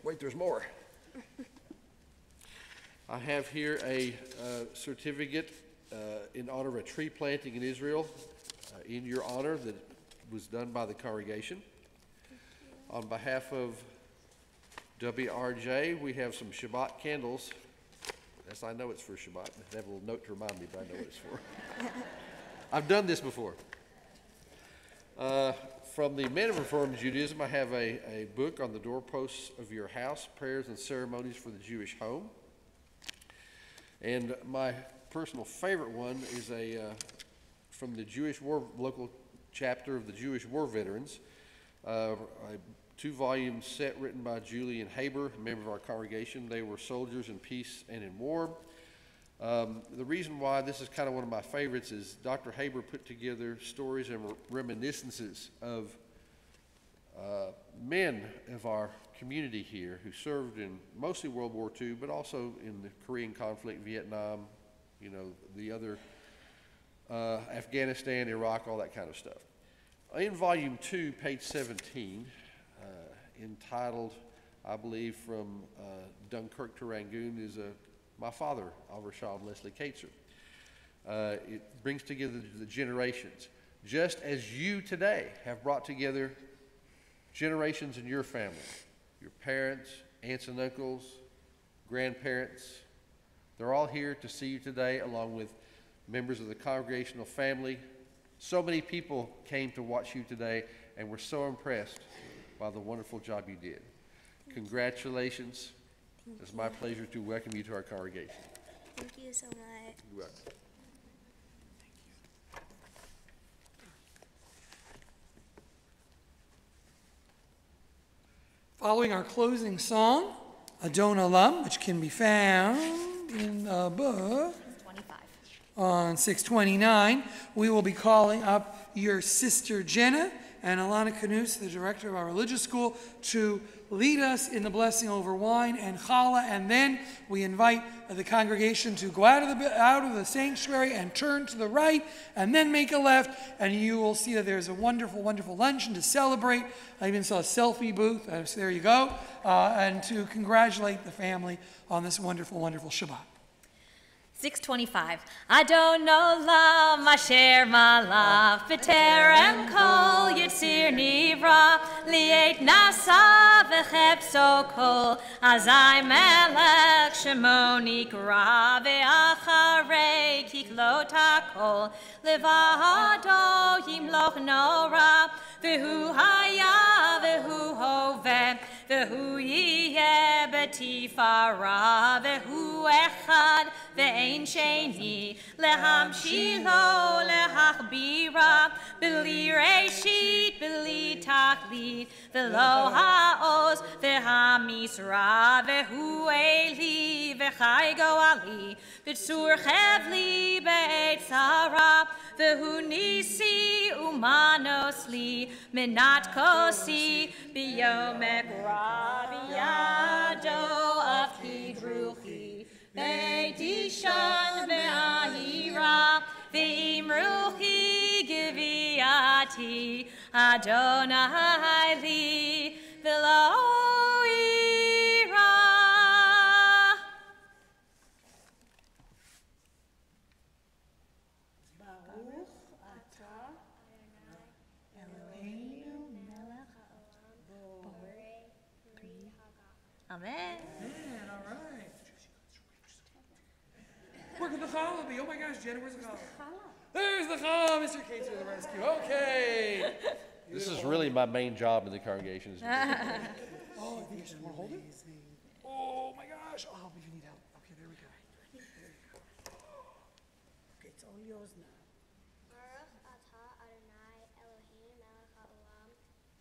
Wait, there's more. I have here a certificate in honor of a tree planting in Israel in your honor that was done by the congregation. On behalf of WRJ, we have some Shabbat candles. Yes, I know it's for Shabbat. I have a little note to remind me, but I know what it's for. I've done this before. From the Men of Reformed Judaism, I have a book on the doorposts of your house, Prayers and Ceremonies for the Jewish Home. And my personal favorite one is from the Jewish War local chapter of the Jewish War Veterans, a 2-volume set written by Julian Haber, a member of our congregation. They were soldiers in peace and in war. The reason why this is kind of one of my favorites is Dr. Haber put together stories and reminiscences of men of our community here who served in mostly World War II, but also in the Korean conflict, Vietnam, you know, the other, Afghanistan, Iraq, all that kind of stuff. In volume 2, page 17, entitled, I believe, From Dunkirk to Rangoon, is my father, Oliver Shaw and Leslie Kaitzer. It brings together the generations, just as you today have brought together generations in your family, your parents, aunts and uncles, grandparents. They're all here to see you today, along with members of the congregational family. So many people came to watch you today and were so impressed by the wonderful job you did. Congratulations. It's my pleasure to welcome you to our congregation. Thank you so much. You're welcome. Following our closing song, Adon Olam, which can be found in the book 25. On 629, we will be calling up your sister Jenna and Alana Knus, the director of our religious school, to lead us in the blessing over wine and challah, and then we invite the congregation to go out of the sanctuary and turn to the right, and then make a left, and you will see that there's a wonderful, wonderful luncheon to celebrate. I even saw a selfie booth, so there you go, and to congratulate the family on this wonderful, wonderful Shabbat. 625. Adon Olam asher malav b'terem kol yitzir nivra li'et nasa v'chepso kol azai melech shemo nikra ve'acharei kiklot hakol levado yimloch nora v'hu haya v'hu hoveh והוא יהיה בתפארה, והוא אחד ואין שני, להמשילו, להכבירה, בלי ראשית, בלי תכלית, ולא העוז והמשרה, והוא אלי וחי גואלי, בצור חבלי בעת צרה, והוא ניסי ומנוס לי, מנת כוסי ביום אקרא, בידו אפקיד רוחי, בית אישן ואהירה, ואם רוחי גביעתי, אדוני לי ולא אירא. Amen. Man, all right. Where could the challah be? Oh my gosh, Jenna, where's the challah? There's the challah, Mr. K to the rescue. Okay. This is really my main job in the congregation. Oh, I think you just want to hold it? Oh my gosh. I'll help if you need help. Okay, there we go. Okay, it's all yours now. Baruch atah Adonai Eloheinu melech haolam,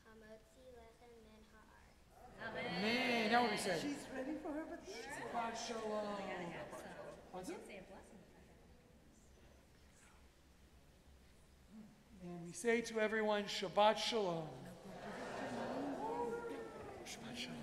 hamotzi lechem min ha'aretz. Man, now what we say? She's ready for her birthday. Shabbat shalom. What's it? And we say to everyone, Shabbat shalom. Shabbat shalom.